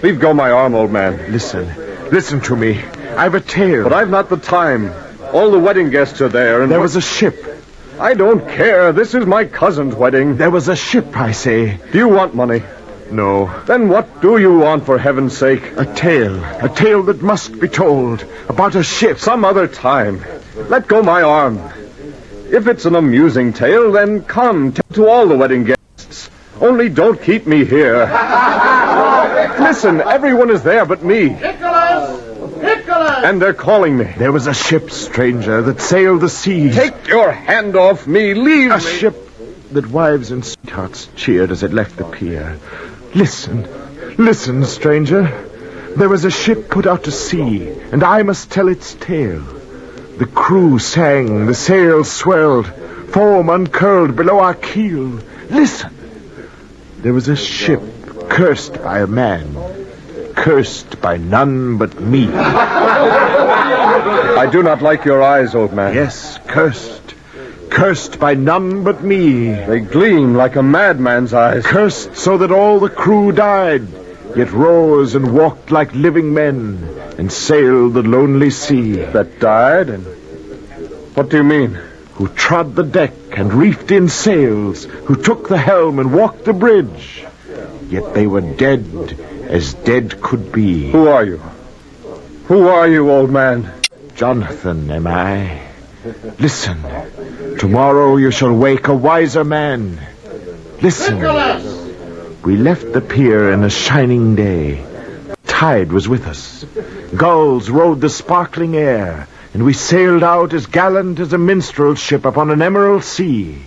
Leave go my arm, old man. Listen to me. I've a tale. But I've not the time. All the wedding guests are there, and... There was a ship. I don't care. This is my cousin's wedding. There was a ship, I say. Do you want money? No. Then what do you want, for heaven's sake? A tale that must be told, about a ship. Some other time. Let go my arm. If it's an amusing tale, then come, tell to all the wedding guests. Only don't keep me here. Listen, everyone is there but me. Nicholas! Nicholas! And they're calling me. There was a ship, stranger, that sailed the seas. Take your hand off me. Leave me. A ship that wives and sweethearts cheered as it left the pier. Listen, stranger. There was a ship put out to sea, and I must tell its tale. The crew sang, the sails swelled, foam uncurled below our keel. Listen. There was a ship cursed by a man, cursed by none but me. I do not like your eyes, old man. Yes, cursed by none but me. They gleam like a madman's eyes. Cursed so that all the crew died, yet rose and walked like living men, and sailed the lonely sea. That died? And what do you mean? Who trod the deck and reefed in sails, who took the helm and walked the bridge. Yet they were dead as dead could be. Who are you? Who are you, old man? Jonathan, am I? Listen. Tomorrow you shall wake a wiser man. Listen. Nicholas! We left the pier in a shining day. The tide was with us. Gulls rode the sparkling air. and we sailed out as gallant as a minstrel ship upon an emerald sea.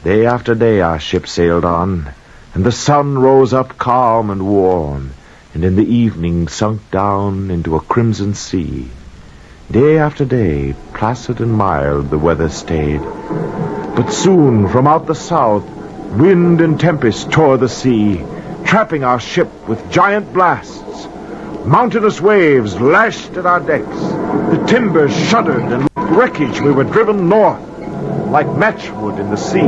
Day after day our ship sailed on, and the sun rose up calm and warm, and in the evening sunk down into a crimson sea. Day after day, placid and mild, the weather stayed. But soon, from out the south, wind and tempest tore the sea, trapping our ship with giant blasts. Mountainous waves lashed at our decks. The timbers shuddered, and like wreckage we were driven north, like matchwood in the sea.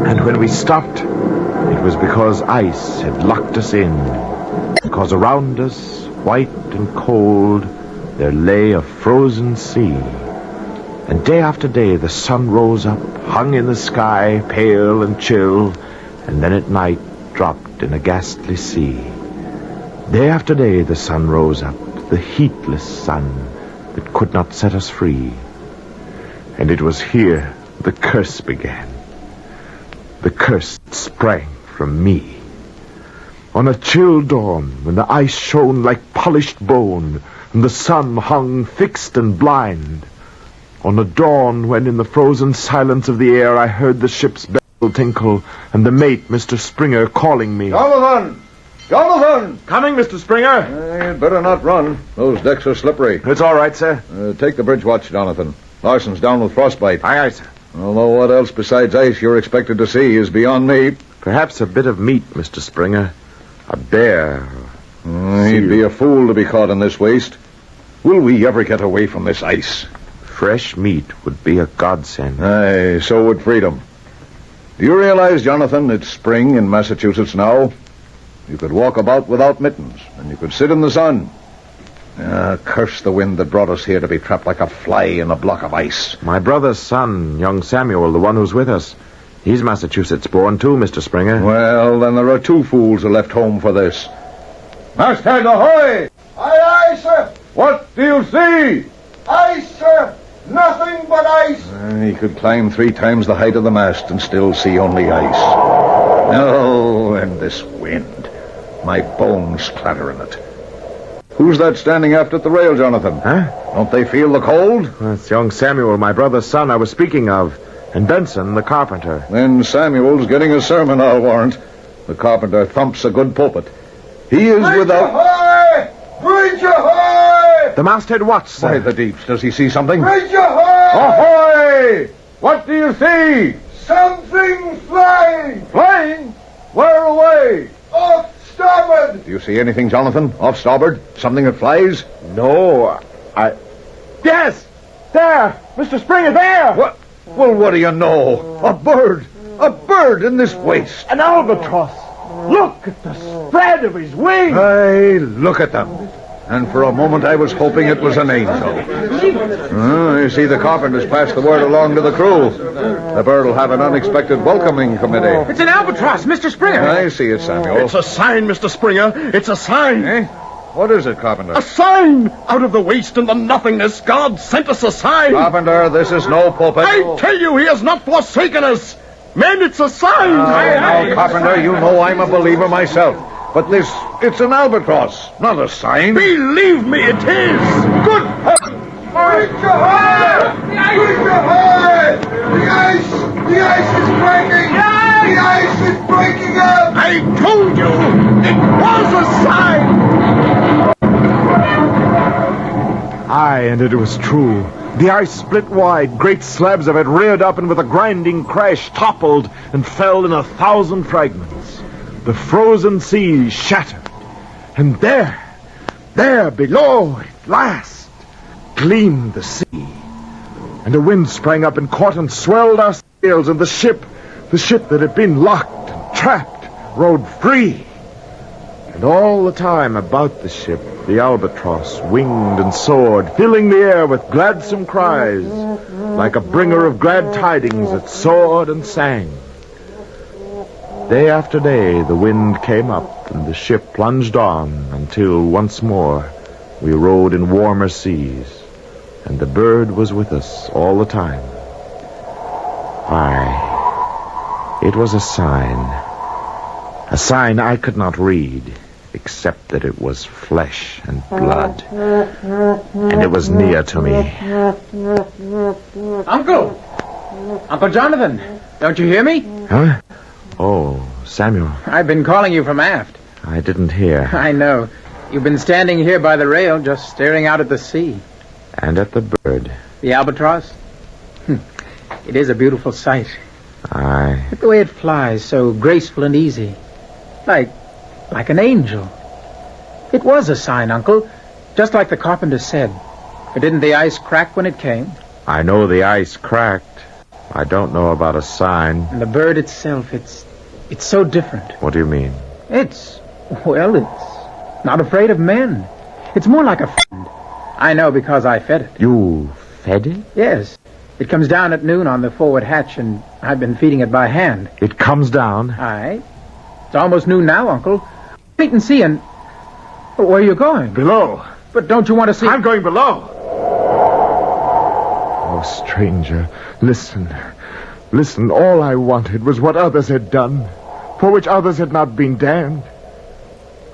And when we stopped, it was because ice had locked us in, because around us, white and cold, there lay a frozen sea. And day after day the sun rose up, hung in the sky, pale and chill, and then at night dropped in a ghastly sea. Day after day the sun rose up, the heatless sun that could not set us free. And it was here the curse began. The curse sprang from me. On a chill dawn, when the ice shone like polished bone, and the sun hung fixed and blind. On a dawn when in the frozen silence of the air I heard the ship's bell tinkle, and the mate, Mr. Springer, calling me. Jonathan! Jonathan! Coming, Mr. Springer. You'd better not run. Those decks are slippery. It's all right, sir. Take the bridge watch, Jonathan. Larson's down with frostbite. Aye, aye, sir. Although what else besides ice you're expected to see is beyond me. Perhaps a bit of meat, Mr. Springer. A bear. He'd be a fool to be caught in this waste. Will we ever get away from this ice? Fresh meat would be a godsend. Aye, so would freedom. Do you realize, Jonathan, it's spring in Massachusetts now? You could walk about without mittens, and you could sit in the sun. Curse the wind that brought us here to be trapped like a fly in a block of ice. My brother's son, young Samuel, the one who's with us. He's Massachusetts born, too, Mr. Springer. Well, then there are two fools who left home for this. Masthead, ahoy! Aye, aye, sir. What do you see? Ice, sir. Nothing but ice. He could climb 3 times the height of the mast and still see only ice. Oh, and this wind. My bones clatter in it. Who's that standing aft at the rail, Jonathan? Huh? Don't they feel the cold? That's young Samuel, my brother's son I was speaking of. And Benson, the carpenter. Then Samuel's getting a sermon, I'll warrant. The carpenter thumps a good pulpit. He is Bridge without... ahoy! Bridge ahoy! The masthead watch, sir. By the deeps, does he see something? Bridge ahoy! Ahoy! What do you see? Something flying! Flying? Where away? Off starboard! Do you see anything, Jonathan? Off starboard? Something that flies? No, Yes! There! Mr. Springer, there! What? Well, what do you know? A bird! A bird in this waste! An albatross! Look at the spread of his wings! Aye, look at them. And for a moment I was hoping it was an angel. You see, the carpenters passed the word along to the crew. The bird will have an unexpected welcoming committee. It's an albatross, Mr. Springer. I see it, Samuel. It's a sign, Mr. Springer. It's a sign. Eh? What is it, Carpenter? A sign! Out of the waste and the nothingness, God sent us a sign. Carpenter, this is no pulpit. I tell you, he has not forsaken us. Men, it's a sign. Now, Carpenter, you know I'm a believer myself. But it's an albatross, not a sign. Believe me, it is. Good heavens! Bridge ahoy! Bridge ahoy! The ice is breaking! The ice is breaking up! I told you, it was a sign. Aye, and it was true. The ice split wide, great slabs of it reared up and with a grinding crash toppled and fell in 1,000 fragments. The frozen sea shattered. And there below at last, gleamed the sea. And a wind sprang up and caught and swelled our sails, and the ship that had been locked and trapped, rode free. And all the time about the ship, the albatross winged and soared, filling the air with gladsome cries, like a bringer of glad tidings that soared and sang. Day after day, the wind came up, and the ship plunged on until once more we rode in warmer seas, and the bird was with us all the time. Aye, it was a sign I could not read, except that it was flesh and blood. And it was near to me. Uncle! Uncle Jonathan, don't you hear me? Huh? Oh, Samuel. I've been calling you from aft. I didn't hear. I know. You've been standing here by the rail, just staring out at the sea. And at the bird. The albatross? It is a beautiful sight. Aye. Look the way it flies, so graceful and easy. Like an angel. It was a sign, Uncle. Just like the carpenter said. But didn't the ice crack when it came? I know the ice cracked. I don't know about a sign. And the bird itself, it's so different. What do you mean? It's not afraid of men. It's more like a friend. I know because I fed it. You fed it? Yes. It comes down at noon on the forward hatch, and I've been feeding it by hand. It comes down? Aye. It's almost noon now, Uncle. Wait and see, and... Where are you going? Below. But don't you want to see... I'm going below. Oh, stranger, listen. Listen, all I wanted was what others had done, for which others had not been damned.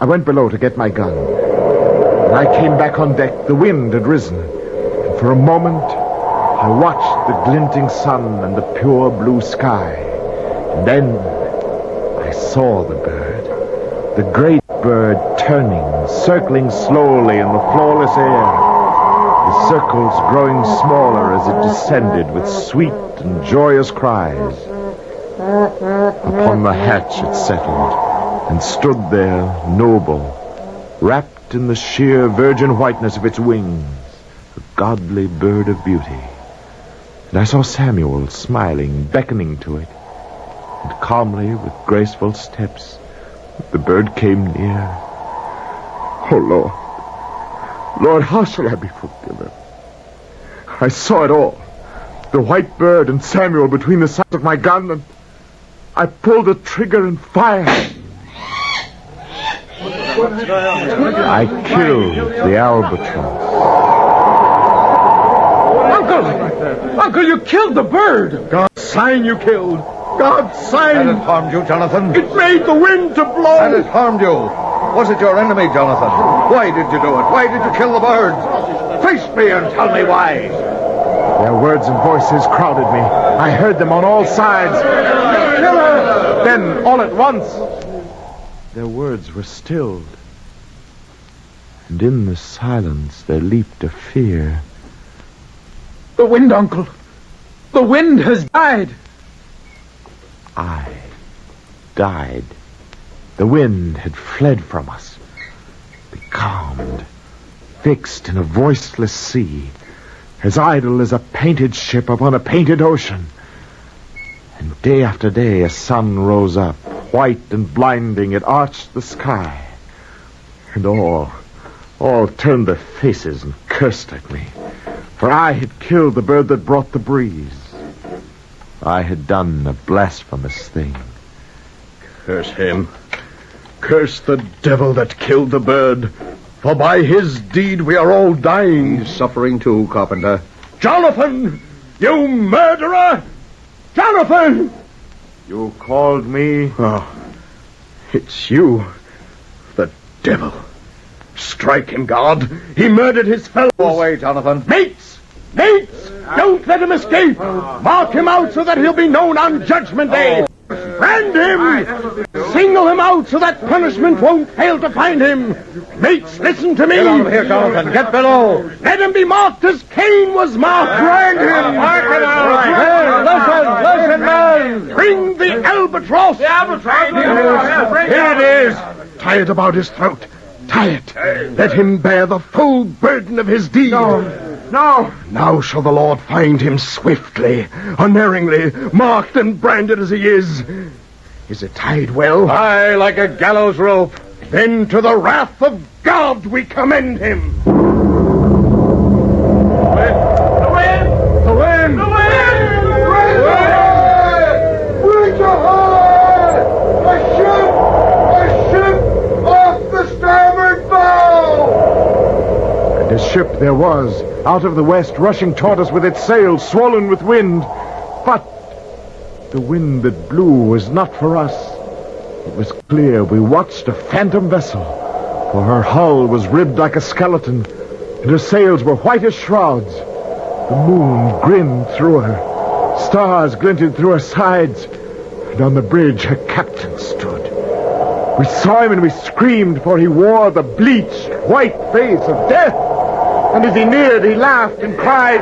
I went below to get my gun. When I came back on deck, the wind had risen. And for a moment, I watched the glinting sun and the pure blue sky. And then I saw the bird. The great bird turning, circling slowly in the flawless air. The circles growing smaller as it descended with sweet and joyous cries. Upon the hatch it settled and stood there noble, wrapped in the sheer virgin whiteness of its wings, a godly bird of beauty. And I saw Samuel smiling, beckoning to it. And calmly, with graceful steps, the bird came near. Oh, Lord. Lord, how shall I be forgiven? I saw it all. The white bird and Samuel between the sights of my gun, and I pulled the trigger and fired. I killed the albatross. Uncle, you killed the bird. God's sign you killed. God's sign. And it harmed you, Jonathan. It made the wind to blow. And it harmed you. Was it your enemy, Jonathan? Why did you do it? Why did you kill the birds? Face me and tell me why. Their words and voices crowded me. I heard them on all sides. Then, all at once, their words were stilled. And in the silence there leaped a fear. The wind, Uncle. The wind has died. I died. The wind had fled from us, becalmed, fixed in a voiceless sea, as idle as a painted ship upon a painted ocean. And day after day a sun rose up, white and blinding. It arched the sky. And all turned their faces and cursed at me. For I had killed the bird that brought the breeze. I had done a blasphemous thing. Curse him. Curse the devil that killed the bird. For by his deed we are all dying. He's suffering too, Carpenter. Jonathan! You murderer! Jonathan! You called me? Oh, it's you. The devil. Strike him, God. He murdered his fellows. Go away, Jonathan. Mates! Mates! Don't let him escape! Mark him out so that he'll be known on Judgment Day! Brand him! Single him out so that punishment won't fail to find him! Mates, listen to me! Get out of here, Jonathan. Get below! Let him be marked as Cain was marked! Brand him! Mark him out! Listen, man! Bring the albatross! The albatross! Here it is! Tie it about his throat. Tie it. Let him bear the full burden of his deed. No! Now shall the Lord find him swiftly, unerringly, marked and branded as he is. Is it tied well? Aye, like a gallows rope. Then to the wrath of God we commend him. The wind! The wind! The wind! Bridge ahoy! A ship! A ship off the starboard bow! And a ship there was, out of the west, rushing toward us with its sails swollen with wind. But the wind that blew was not for us. It was clear we watched a phantom vessel, for her hull was ribbed like a skeleton, and her sails were white as shrouds. The moon grinned through her. Stars glinted through her sides, and on the bridge her captain stood. We saw him and we screamed, for he wore the bleached white face of death. And as he neared, he laughed and cried,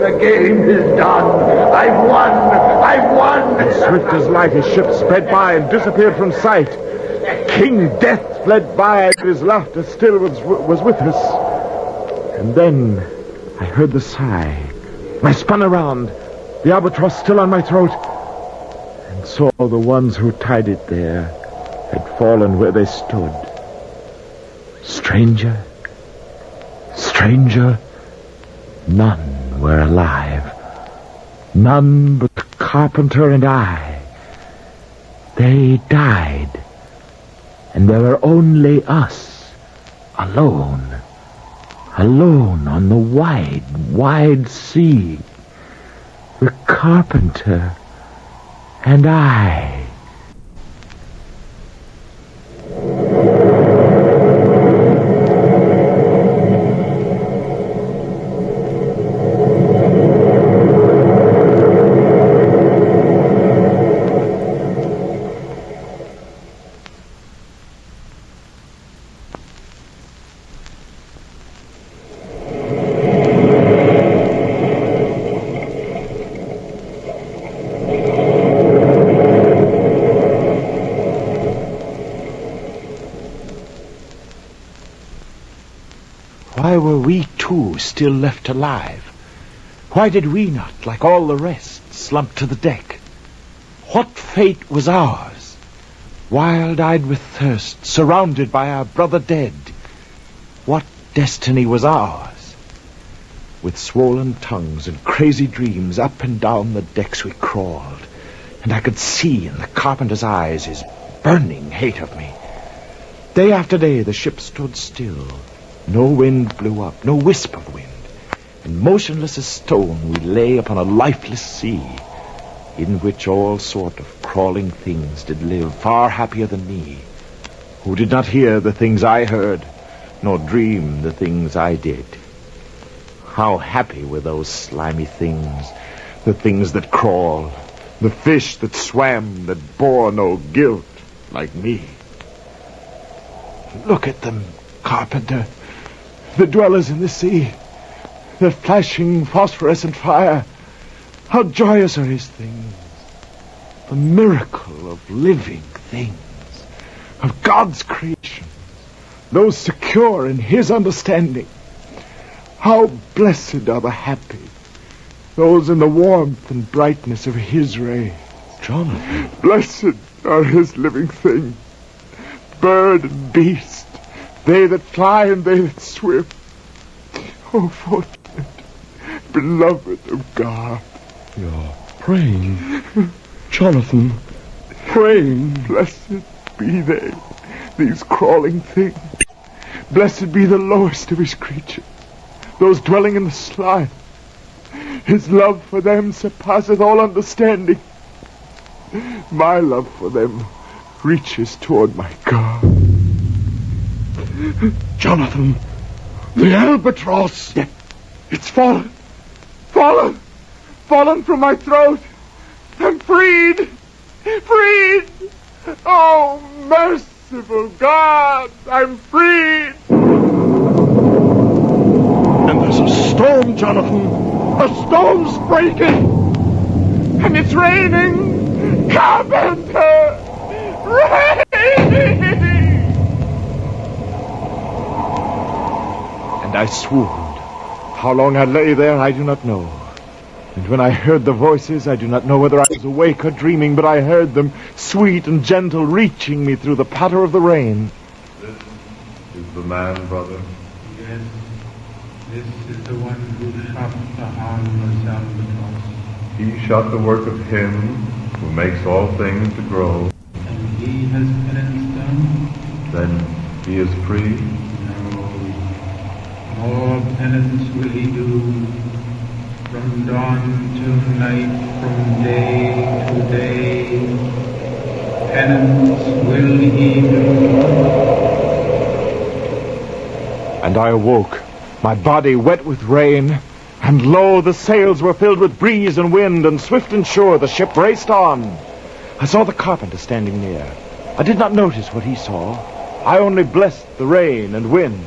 "The game is done. I've won. I've won." And swift as light, his ship sped by and disappeared from sight. King Death fled by, but his laughter still was with us. And then I heard the sigh. I spun around, the albatross still on my throat, and saw the ones who tied it there had fallen where they stood. Stranger, stranger, none were alive. None but the carpenter and I. They died, and there were only us, alone. Alone on the wide, wide sea. The carpenter and I. Why were we two still left alive? Why did we not, like all the rest, slump to the deck? What fate was ours? Wild-eyed with thirst, surrounded by our brother dead. What destiny was ours? With swollen tongues and crazy dreams, up and down the decks we crawled, and I could see in the carpenter's eyes his burning hate of me. Day after day the ship stood still. No wind blew up, no wisp of wind, and motionless as stone we lay upon a lifeless sea, in which all sort of crawling things did live, far happier than me, who did not hear the things I heard, nor dream the things I did. How happy were those slimy things, the things that crawled, the fish that swam, that bore no guilt, like me. Look at them, carpenter. The dwellers in the sea, the flashing phosphorescent fire. How joyous are his things. The miracle of living things, of God's creations, those secure in his understanding. How blessed are the happy, those in the warmth and brightness of his rays. Jonathan. Blessed are his living things, bird and beast, they that fly and they that swim. Oh, fortunate, beloved of God. You're praying, Jonathan, praying. Blessed be they, these crawling things. Blessed be the lowest of his creatures, those dwelling in the slime. His love for them surpasseth all understanding. My love for them reaches toward my God. Jonathan, the albatross! It's fallen! Fallen! Fallen from my throat! I'm freed! Freed! Oh, merciful God! I'm freed! And there's a storm, Jonathan! A storm's breaking! And it's raining! Carpenter! Raining! And I swooned. How long I lay there, I do not know. And when I heard the voices, I do not know whether I was awake or dreaming, but I heard them, sweet and gentle, reaching me through the patter of the rain. This is the man, brother. Yes, this is the one who shot the harmless albatross. He shot the work of him who makes all things to grow. And he has penance done? Then he is free? More penance will he do, from dawn till night, from day to day. Penance will he do. And I awoke, my body wet with rain, and lo, the sails were filled with breeze and wind, and swift and sure the ship raced on. I saw the carpenter standing near. I did not notice what he saw. I only blessed the rain and wind.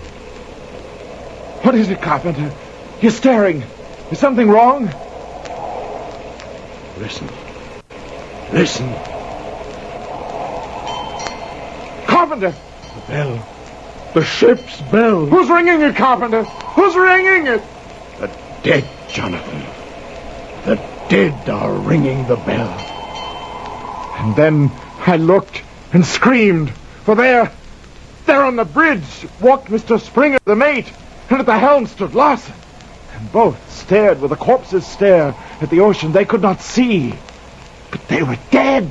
What is it, carpenter? You're staring. Is something wrong? Listen. Listen. Carpenter! The bell. The ship's bell. Who's ringing it, carpenter? Who's ringing it? The dead, Jonathan. The dead are ringing the bell. And then I looked and screamed, for there on the bridge walked Mr. Springer, the mate, and at the helm stood Larson. And both stared with a corpse's stare at the ocean they could not see. But they were dead!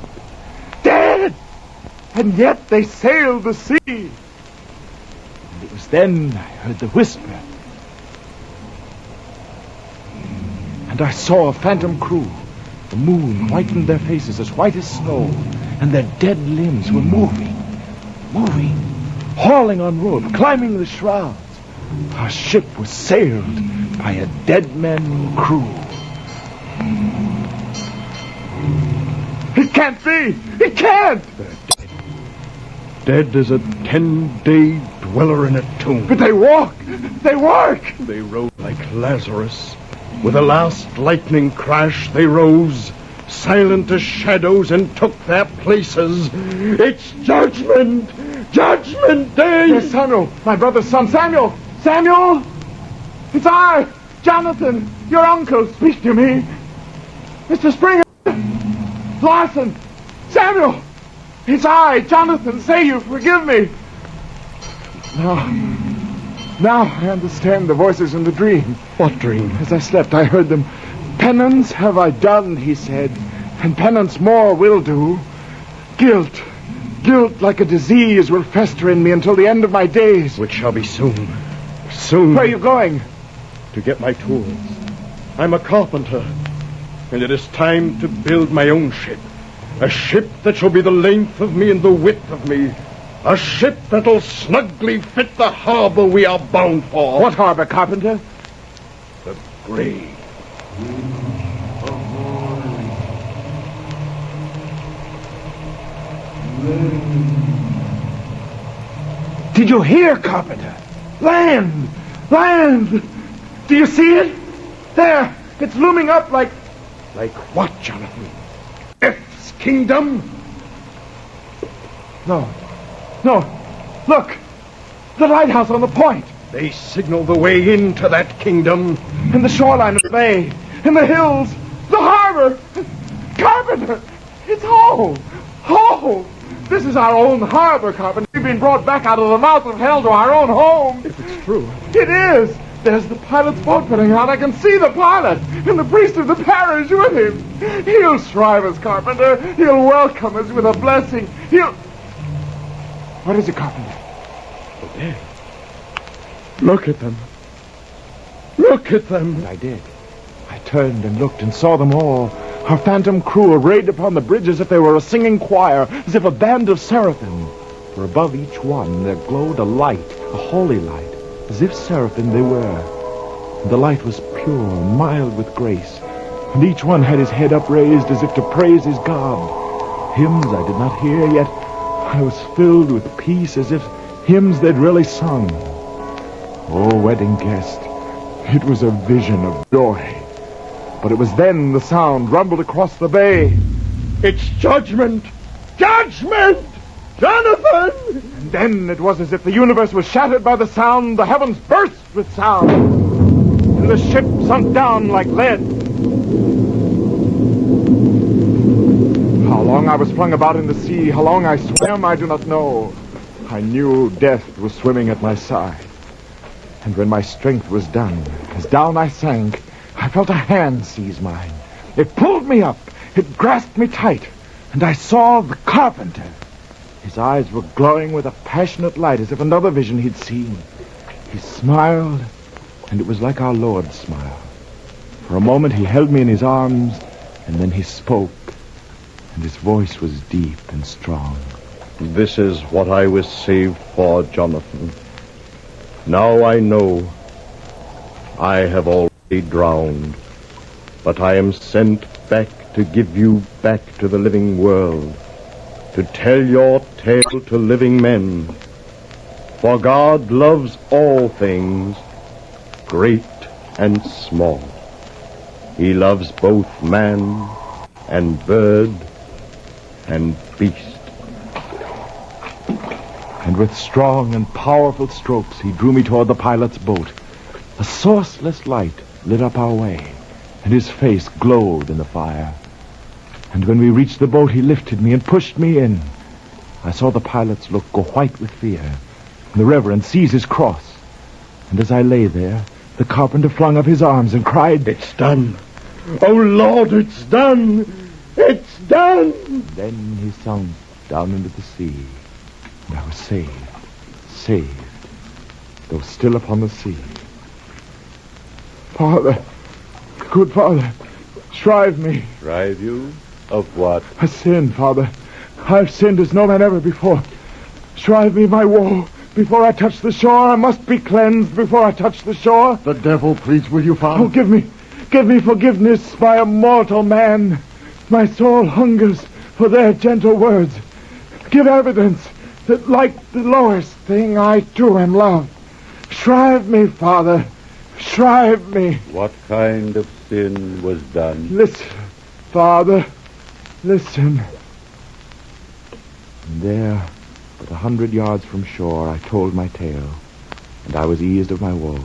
Dead! And yet they sailed the sea. And it was then I heard the whisper. And I saw a phantom crew. The moon whitened their faces as white as snow, and their dead limbs were moving, hauling on rope, climbing the shrouds. Our ship was sailed by a dead man crew. It can't be! It can't! They're dead. Dead as a 10-day dweller in a tomb. But they walk! They work! They rode like Lazarus. With a last lightning crash, they rose, silent as shadows, and took their places. It's judgment! Judgment day! Yes, Samuel, my brother's son. Samuel! Samuel! It's I, Jonathan, your uncle. Speak to me. Mr. Springer! Larson! Samuel! It's I, Jonathan. Say you forgive me. Now I understand the voices in the dream. What dream? As I slept, I heard them. Penance have I done, he said, and penance more will do. Guilt like a disease will fester in me until the end of my days. Which shall be soon. Soon. Where are you going? To get my tools. I'm a carpenter, and it is time to build my own ship. A ship that shall be the length of me and the width of me. A ship that'll snugly fit the harbor we are bound for. What harbor, carpenter? The grave. Did you hear, carpenter? Land! Land! Do you see it? There! It's looming up like... Like what, Jonathan? Death's kingdom? No. Look! The lighthouse on the point! They signal the way into that kingdom. And the shoreline of the bay. And the hills. The harbor! Carpenter! It's home! Home! This is our own harbor, Carpenter. We've been brought back out of the mouth of hell to our own home. If it's true. It is! There's the pilot's boat putting out. I can see the pilot. And the priest of the parish with him. He'll shrive us, Carpenter. He'll welcome us with a blessing. What is it, Carpenter? The dead. Look at them. Look at them. And I did. I turned and looked and saw them all. Our phantom crew arrayed upon the bridge as if they were a singing choir, as if a band of seraphim. For above each one there glowed a light, a holy light, as if seraphim they were. And the light was pure, mild with grace, and each one had his head upraised as if to praise his God. Hymns I did not hear, yet I was filled with peace as if hymns they'd really sung. Oh, wedding guest, it was a vision of joy. But it was then the sound rumbled across the bay. It's judgment! Judgment! Jonathan! And then it was as if the universe was shattered by the sound, the heavens burst with sound, and the ship sunk down like lead. How long I was flung about in the sea, how long I swam, I do not know. I knew death was swimming at my side. And when my strength was done, as down I sank, I felt a hand seize mine. It pulled me up. It grasped me tight. And I saw the carpenter. His eyes were glowing with a passionate light, as if another vision he'd seen. He smiled, and it was like our Lord's smile. For a moment he held me in his arms, and then he spoke, and his voice was deep and strong. This is what I was saved for, Jonathan. Now I know I have already drowned, but I am sent back to give you back to the living world, to tell your tale to living men. For God loves all things, great and small. He loves both man and bird and beast. And with strong and powerful strokes, he drew me toward the pilot's boat. A sourceless light lit up our way, and his face glowed in the fire. And when we reached the boat, he lifted me and pushed me in. I saw the pilot's look go white with fear, and the Reverend seize his cross. And as I lay there, the carpenter flung up his arms and cried, "It's done! Oh, Lord, it's done! It's done!" Then he sunk down into the sea, and I was saved, though still upon the sea. Father, good Father, shrive me. Shrive you? Of what? A sin, Father. I've sinned as no man ever before. Shrive me my woe. Before I touch the shore, I must be cleansed before I touch the shore. The devil pleads with you, Father. Oh, give me forgiveness by a mortal man. My soul hungers for their gentle words. Give evidence that, like the lowest thing, I too am loved. Shrive me, Father. Shrive me. What kind of sin was done? Listen, Father. Listen. And there, but 100 yards from shore, I told my tale, and I was eased of my woe.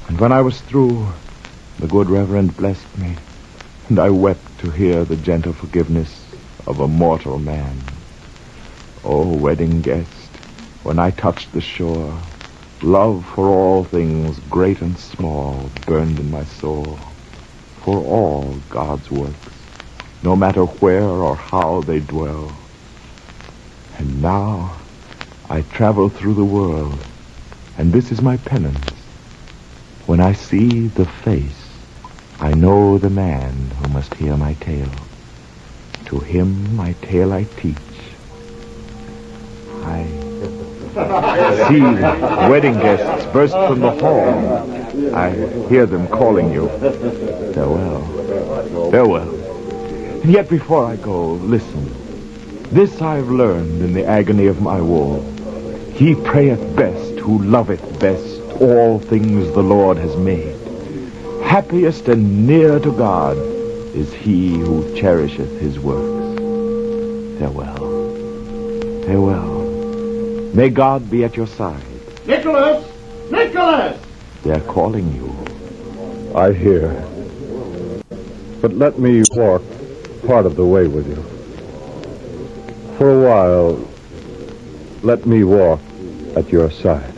And when I was through, the good Reverend blessed me, and I wept to hear the gentle forgiveness of a mortal man. Oh, wedding guest, when I touched the shore, love for all things, great and small, burned in my soul. For all God's works, no matter where or how they dwell. And now I travel through the world, and this is my penance. When I see the face, I know the man who must hear my tale. To him my tale I teach. I see wedding guests burst from the hall. I hear them calling you. Farewell. Farewell. And yet before I go, listen. This I've learned in the agony of my woe. He prayeth best who loveth best all things the Lord has made. Happiest and near to God is he who cherisheth his works. Farewell. Farewell. May God be at your side. Nicholas! Nicholas! They're calling you. I hear. But let me walk part of the way with you. For a while, let me walk at your side.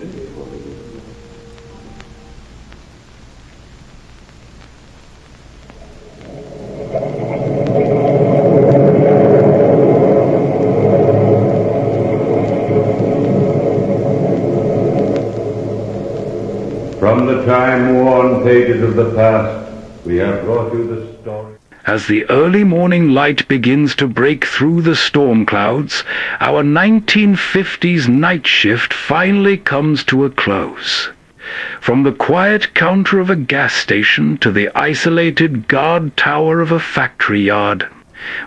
From the time-worn pages of the past, we have brought you the story. As the early morning light begins to break through the storm clouds, our 1950s night shift finally comes to a close. From the quiet counter of a gas station to the isolated guard tower of a factory yard,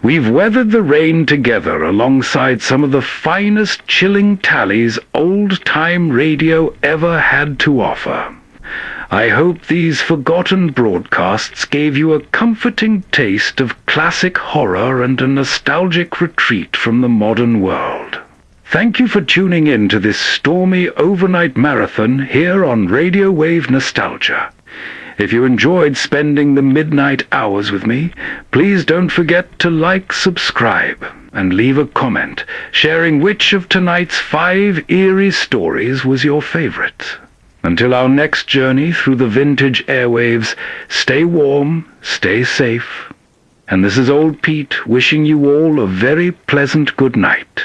we've weathered the rain together alongside some of the finest chilling tallies old-time radio ever had to offer. I hope these forgotten broadcasts gave you a comforting taste of classic horror and a nostalgic retreat from the modern world. Thank you for tuning in to this stormy overnight marathon here on Radiowave Nostalgia. If you enjoyed spending the midnight hours with me, please don't forget to like, subscribe, and leave a comment sharing which of tonight's 5 eerie stories was your favorite. Until our next journey through the vintage airwaves, stay warm, stay safe, and this is Old Pete wishing you all a very pleasant good night.